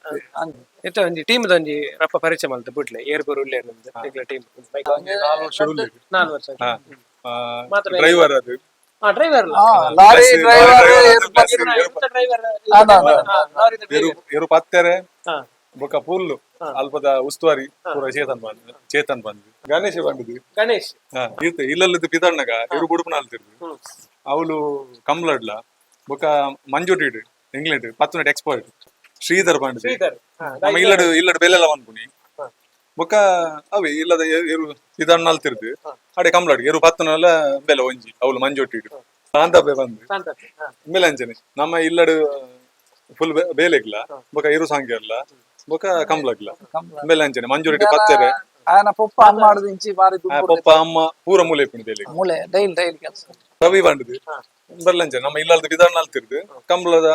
ಇತ್ತ ಒಂಜಿ ಟೀಮ್ ಒಂಜಿ ರಪ್ಪ ಪರಿಚಯ ಮಲ್ತ ಬಿಡ್ಲೆ ಏರ್ಪುರ್ ಉಳ್ಳೇ ಟೀಮ್ 4 ವರ್ಷ ಡ್ರೈವರ್ ಅದು ಡ್ರೈವರ್ ಲಾರಿ ಡ್ರೈವರ್ ಇರು ಪತ್ತೆರೆ ಬೊಕ್ಕ ಪುಲ್ಲು ಅಲ್ಪದ ಉಸ್ತುವಾರಿ ಪೂರ ಚೇತನ್ ಬಂದ್ ಗಣೇಶ್ ಬಂದಿದ್ದು ಗಣೇಶ್ ಇಲ್ಲಲ್ಲದ ಪಿತಣ್ಣಗ ಇರು ಬುಡುಪುನ ಅಲ್ತಿರ್ದು ಅವಳು ಕಂಬ್ಲಡ್ಲ ಬೊಕ್ಕ ಮಂಜುಟಿಡ್ ಇಂಗ್ಲೆಂಡ್ 10 ಎಕ್ಸ್ಪರ್ಟ್ ಶ್ರೀಧರ್ ಬಂದ್ ನಮ್ಮ ಇಲ್ಲಡ್ ಬೆಲೆಲ್ಲ ಬಂದ್ಪುನಿ ಬೊಕ್ಕ ಅವೇ ಇಲ್ಲದ ಎರು ಪಿತಣ್ಣ ಅಲ್ತಿರ್ದು ಅಡೆ ಕಂಬ್ಲಡ್ ಎರು 10 ಬೆಲೆ ಒಂಜಿ ಅವಳು ಮಂಜೊಟ್ಟಿಡ್ ಕಾಂತಪ್ಪೆ ಬಂದು ಮೇಲಂಚನೆ ನಮ್ಮ ಇಲ್ಲಡ್ ಫುಲ್ ಬೇಲೆಗ್ಲ ಬೊಕ್ಕ ಇರು ಸಾಂಗ್ಯರ್ಲ ಬೊಕ್ಕ ಕಂಬ್ಲಗ್ಲ ಮೇಲಂಚನೆ ಮಂಜುರೆಡ್ಡಿ ಪತ್ತೆರೆ ಪಪ್ಪ ಅಮ್ಮ ಪೂರ ಮೂಲೆ ರವಿ ಬಂಡದು ಬರ್ಲಂಚನೆ ನಮ್ಮ ಇಲ್ಲದ ವಿಧಾನ ಅಲ್ತಿರ್ದು ಕಂಬ್ಲದ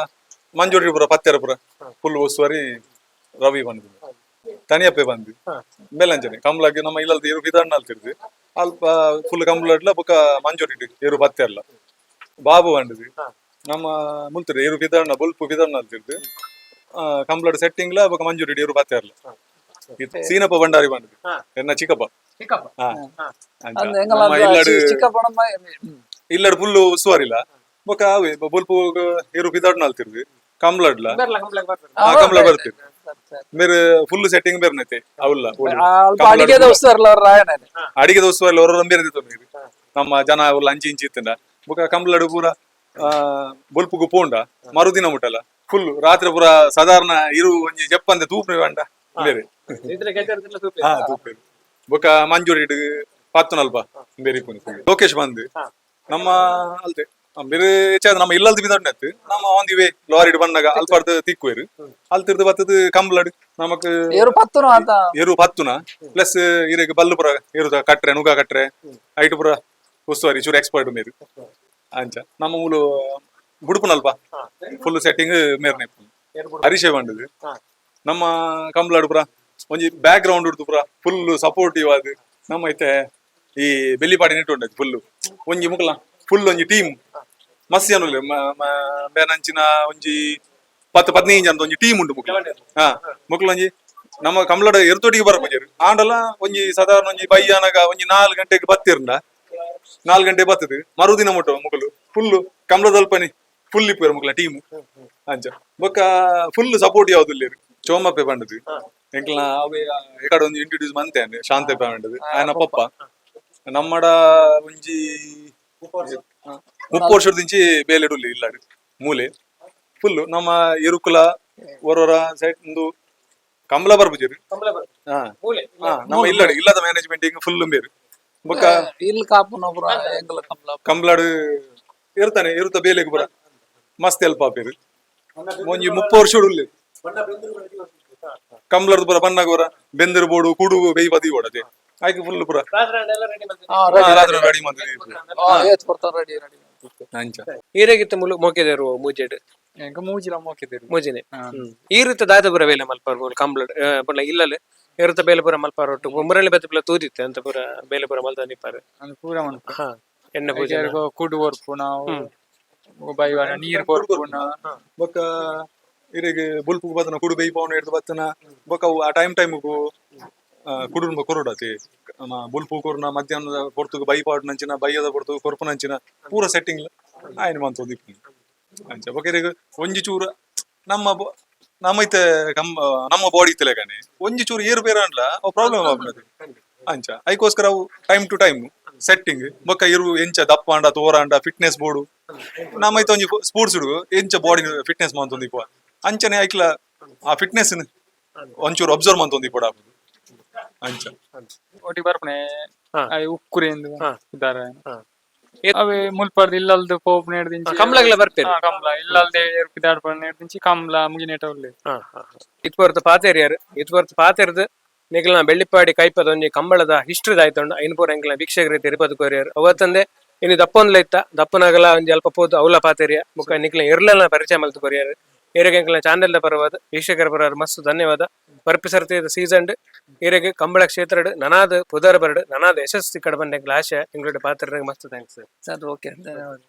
ಮಂಜುರೆಡ್ಡಿ ಪುರ ಪತ್ತೆರ ಪುರ ಫುಲ್ ಒಸುವರಿ ರವಿ ಬಂದು ತನಿಯಪ್ಪೆ ಬಂದು ಮೇಲಂಚನೆ ಕಂಬ್ಲಗೆ ನಮ್ಮ ಇಲ್ಲದ ಇರು ವಿಧಾನ ಅಲ್ತಿರ್ದು ಅಲ್ಪ ಫುಲ್ ಕಂಬ್ಲಡ್ಲ ಬೊಕ್ಕ ಮಂಜುರೆಡ್ಡಿ ಇರು ಪತ್ತೆರ್ಲ ಬಾಬು ಬಂಡದು ನಮ್ಮ ಮುಲ್ತರೆ ಇರು ವಿಧಾನ ಬುಲ್ಪು ವಿಧಾನ ಅಲ್ತಿರ್ದು ಕಂಬ್ಲಡ್ ಸೆಟ್ಟಿಂಗ್ಲ ಬೊಕ್ಕ ಮಂಜುರೆಡ್ಡಿ ಇರು ಪತ್ತೆರ್ಲ ಸೀನಪ್ಪ ಭಂಡಾರಿ ಬಂಡದು ಎನ್ನ ಚಿಕ್ಕಪ್ಪ ಇಲ್ಲಡ್ ಫುಲ್ಲು ಸುವರಿಲ್ಲ ಬೊಕ್ಕ ಅವೇ ಬುಲ್ಪು ಇರು ಪಿದಾಡ್ ನಲ್ತಿರ್ದು ಕಂಬ್ಲಡ್ಲ ಕಂಬ್ಲ ಬರ್ತಿರ್ ಬೇರೆ ಫುಲ್ ಸೆಟ್ಟಿಂಗ್ ಬೇರೆನೈತೆ ಅವಲ್ಲ ಅಲ್ಪ ಅಡಿಗೆ ದೋಸ್ತರ್ಲ ಅವ್ರ ರಾಯಣನೆ ಅಡಿಗೆ ದೋಸ್ತು ಅಲ್ಲಿ ಅವರ ಬೇರೆ ನಮ್ಮ ಜನ ಅವ್ಲ ಅಂಚಿ ಇಂಚಿ ಇತ್ತಂಡ ಬೊಕ ಕಂಬ್ಲಡು ಪೂರ ಬೊಲ್ಪುಗು ಪೋಂಡ ಮರುದಿನ ಮುಟ್ಟಲ್ಲ ಫುಲ್ ರಾತ್ರಿ ಪೂರ ಸಾಧಾರಣ ಇರು ಒಂಜಿ ಜಪ್ಪಂದೆ ತೂಪ್ರೆ ಬೇಂಡ ಬೇರೆ ಹಾ ತೂಪೇರು ಬೊಕ ಮಂಜೂರಿ ಪತ್ತು ನಲ್ಪ ಬೇರೆ ಲೋಕೇಶ್ ಬಂದು ನಮ್ಮ ಅಲ್ತೆ ಬೇರೆ ಹೆಚ್ಚಾದ ನಮ್ಮ ಇಲ್ಲಲ್ದು ಬಿದ್ದಾಡ್ನತ್ತು ನಮ್ಮ ಒಂದ್ ಇವೆ ಲಾರಿ ಬಣ್ಣಗ ಅಲ್ಪಾರ್ದು ತಿಕ್ಕುವೇರು ಅಲ್ತಿರ್ದು ಬತ್ತದ ಕಂಬ್ಲಡ್ ನಮಕ್ ಎರು ಪತ್ತುನ ಪ್ಲಸ್ ಇರಗೆ ಬಲ್ಲು ಪುರ ಇರುದ ಕಟ್ರೆ ನುಗ ಕಟ್ರೆ ಐಟು ಪುರ ಉಸ್ತುವಾರಿ ಚೂರು ಎಕ್ಸ್ಪರ್ಟ್ ಮೇರು ಅಂಚ ನಮ್ಮ ಮೂಲು ಬುಡುಪುನಲ್ಪ ಫುಲ್ ಸೆಟ್ಟಿಂಗ್ ಮೇರ್ನೆ ಹರೀಶೆ ಬಂಡದು ನಮ್ಮ ಕಂಬ್ಲಾಡು ಪುರ ಒಂಜಿ ಬ್ಯಾಕ್ ಗ್ರೌಂಡ್ ಉಡ್ದು ಪುರ ಫುಲ್ ಸಪೋರ್ಟಿವ್ ಆದ್ ನಮ್ಮ ಐತೆ ಈ ಬೆಲ್ಲಿಪಾಡಿ ನೆಟ್ ಉಂಡದು ಫುಲ್ ಒಂಜಿ ಮುಕ್ಲ ಫುಲ್ ಒಂಜಿ ಟೀಮ್ ಮಸ್ತ್ ಜನ ಬೇನಂಚಿನ ಒಂಜಿ 10-15 ಜನ ಒಂಜಿ ಟೀಮ್ ಉಂಟು ಮುಕ್ಲ ಹಾ ಮುಕ್ಲ ಒಂಜಿ ನಮ್ಮ ಕಂಬ್ಲಾಡ ಎರ್ತೊಟ್ಟಿಗೆ ಬರಪಂಜರು ಆಂಡಲ ಒಂಜಿ ಸಾಧಾರಣ ಒಂಜಿ ಬೈಯಾನಗ ಒಂಜಿ 4 ಗಂಟೆಗೆ ಬತ್ತಿರ್ಂಡ 4 ಗಂಟೆ ಬತ್ತದು ಮರುದಿನ ಮುಟ್ಟ ಮುಕ್ಲು ಫುಲ್ ಕಂಬ್ಲದಲ್ಪನಿ ಫುಲ್ ಇಪ್ಪೇರು ಮುಕ್ಲ ಟೀಮ್ ಅಂಚ ಬೊಕ್ಕ ಫುಲ್ ಸಪೋರ್ಟ್ ಯಾವ್ದು ಇಲ್ಲೇರು ಚೋಮಪ್ಪೆ ಬಂಡದು ಎಂಕ್ಲ ಅವೇ ಎಕಡೆ ಒಂದು ಇಂಟ್ರೊಡ್ಯೂಸ್ ಮಂತೇನೆ ಶಾಂತಪ್ಪ ಬಂಡದು ಆಯನ ಪಪ್ಪ ನಮ್ಮಡ ಒಂಜಿ 30 ವರ್ಷದಿಂಚಿ ಬೇಲೆಡುಲ್ಲಿ ಇಲ್ಲಾಡು ಮೂಲೆ ಫುಲ್ ನಮ್ಮ ಎರುಕುಲ ಹೊರವರ ಸೈಡ್ ಒಂದು ಕಂಬಳ ಬರ್ಬುಜರು ನಮ್ಮ ಇಲ್ಲದ ಮ್ಯಾನೇಜ್ಮೆಂಟ್ ಫುಲ್ ಬೇರು ಬೊಕ್ಕ ಕಂಬ್ಲಾಡು ಇರ್ತಾನೆ ಇರುತ್ತ ಬೇಲೆಗೆ ಬರ ಮಸ್ತ್ ಹೆಲ್ಪ್ ಆಪೇರು ಒಂಜಿ 30 ವರ್ಷ ಉಳ್ಳಿ ಕಂಬ್ಲರ್ದು ಪುರ ಬಣ್ಣಗ ಬರ ಬೆಂದರ್ ಬೋಡು ಕುಡು ಬೇಯಿ ಬದಿ ಓಡದೆ ಆಯ್ಕೆ ಫುಲ್ ಪುರ ರಾತ್ರಿ ರೆಡಿ ಅಂಚ ಈರೆಗಿತ್ತ ಮೋಕೆದೇರು ಮೂಜೆಡ್ ಮೂಜಿಲ ಮೋಕೆದೇರು ಮೂಜಿನೆ ಈರುತ್ತ ದಾದ ಪುರ ಬೇಲೆ ಮಲ್ಪಾರ ಕಂಬ್ಲಡ್ ಪುರ ಇಲ್ಲಲೆ ಇರುತ್ತ ಬೇಲೆ ಪುರ ಮಲ್ಪಾರ ಒಟ್ಟು ಮುರಳಿ ಬತ್ತ ಪುರ ತೂದಿತ್ತೆ ಅಂತ ಪುರ ಬೇಲೆ ಪುರ ಮಲ್ತ ನಿಪ್ಪಾರ ಪೂರ ಹಾ ಎಣ್ಣೆ ಪೂಜೆ ಕುಡು ಬರ್ಪುನ ಬೈವಾನ ನೀರ್ ಬರ್ಪುನ ಬೊಕ್ಕ ಇರೆಗೆ ಬುಲ್ಪು ಬತ್ತನ ಕುಡು ಬೇಯಿ ಪವನ ಹಿಡ್ದು ಬತ್ತನ ಬೊಕ್ಕ ಆ ಟೈಮ್ ಕುಡುಂಬ ಕೊರಡತಿ ಬುಲ್ಪು ಕೊರ್ನ ಮಧ್ಯಾಹ್ನದ ಕೊರ್ತುಗು ಬೈ ಪಾಡ್ ನಂಚಿನ ಬೈಯದ ಕೊರ್ತುಗು ಕೊರ್ಪು ನಂಚಿನ ಪೂರ ಸೆಟ್ಟಿಂಗ್ ಆಯ್ನ ಮಂತ ದಿಪ್ಪು ಅಂಚ ಬೊಕ್ಕ ಒಂಜಿ ಚೂರ ನಮ್ಮೈತೆ ನಮ್ಮ ಬಾಡಿ ಇತ್ತಲೆಗಾನೆ ಒಂಜಿ ಚೂರು ಏರು ಬೇರೆ ಅಂಡ್ಲ ಅವು ಪ್ರಾಬ್ಲಮ್ ಆಗ್ತದೆ ಅಂಚ ಅದಕ್ಕೋಸ್ಕರ ಅವು ಟೈಮ್ ಟು ಟೈಮ್ ಸೆಟ್ಟಿಂಗ್ ಬೊಕ್ಕ ಇರು ಎಂಚ ದಪ್ಪ ಅಂಡ ತೋರ ಅಂಡ ಫಿಟ್ನೆಸ್ ಬೋರ್ಡು ನಮ್ಮೈತೆ ಒಂಜಿ ಸ್ಪೋರ್ಟ್ಸ್ ಹುಡುಗು ಎಂಚ ಬಾಡಿ ಫಿಟ್ನೆಸ್ ಮಂತೊಂದಿಪ್ಪ ಅಂಚನೆ ಐಕ್ಲ ಆ ಫಿಟ್ನೆಸ್ ಒಂಚೂರು ಅಬ್ಸರ್ವ್ ಮಂತೊಂದಿಪ್ಪಡ ಅಂಚ ಒಟ್ಟಿ ಬರ್ಪಣೆ ಉಕ್ಕುರೆಂದು ಇದ್ದಾರೆ ಅವೇ ಮುಲ್ಪರ್ದು ಇಲ್ಲಲ್ದು ಪೋಪ್ ನೇಡ್ದಿಂಚಿ ಕಂಬ್ಲಾಗ್ಲ ಬರ್ಪೇರು ಕಂಬ್ಲ ಇಲ್ಲಲ್ದೆ ಪಿದಾಡ್ಪ ನೇಡ್ದಿಂಚಿ ಕಂಬ್ಲ ಮುಗಿನೇಟ ಉಳ್ಳಿ ಇತ್ವರ್ತ ಪಾತೇರಿಯಾರು ಇತ್ವರ್ತ ಪಾತೇರ್ದು ನಿಖಲ್ನ ಬೆಳ್ಳಿಪ್ಪಾಡಿ ಕೈಪದ ಒಂಜಿ ಕಂಬಳದ ಹಿಸ್ಟ್ರಿ ದಾಯ್ತೊಂಡು ಐನ್ಪೂರ ಎಂಕ್ಲ ವೀಕ್ಷಕರು ತಿರುಪತಿ ಕೊರಿಯರು ಅವತ್ತಂದೆ ಇನ್ನು ದಪ್ಪೊಂದ್ಲ ಇತ್ತ ದಪ್ಪನಾಗಲ ಒಂಜಿ ಅಲ್ಪ ಪೋದು ಅವಲ ಪಾತೇರಿಯ ಮುಖ ನಿಖಲ ಇರ್ಲೆಲ್ಲ ಪರಿಚಯ ಮಲ್ತು ಕೊರಿಯರು ಏರೆಗೆ ಎಂಕ್ಲ ಚಾನೆಲ್ದ ಪರವಾದ ವೀಕ್ಷಕರ ಪರವಾದ ಮಸ್ತ್ ಧನ್ಯವಾದ ಬರ್ಪಿಸರ್ತಿ ಸೀಸನ್ ಏರೆಗೆ ಕಂಬಳ ಕ್ಷೇತ್ರ ನನಾದ ಪುದರ್ ಬರ್ಡ್ ನನಾದ ಯಶಸ್ಸಿ ಕಡೆ ಬಂದ ಎಂಕ್ಲ ಆಶೆ ಎಂಗ್ಲೋಡ ಪಾತ್ರ ಮಸ್ತ್ ಥ್ಯಾಂಕ್ಸ್ ಸರ್ ಓಕೆ ಧನ್ಯವಾದ.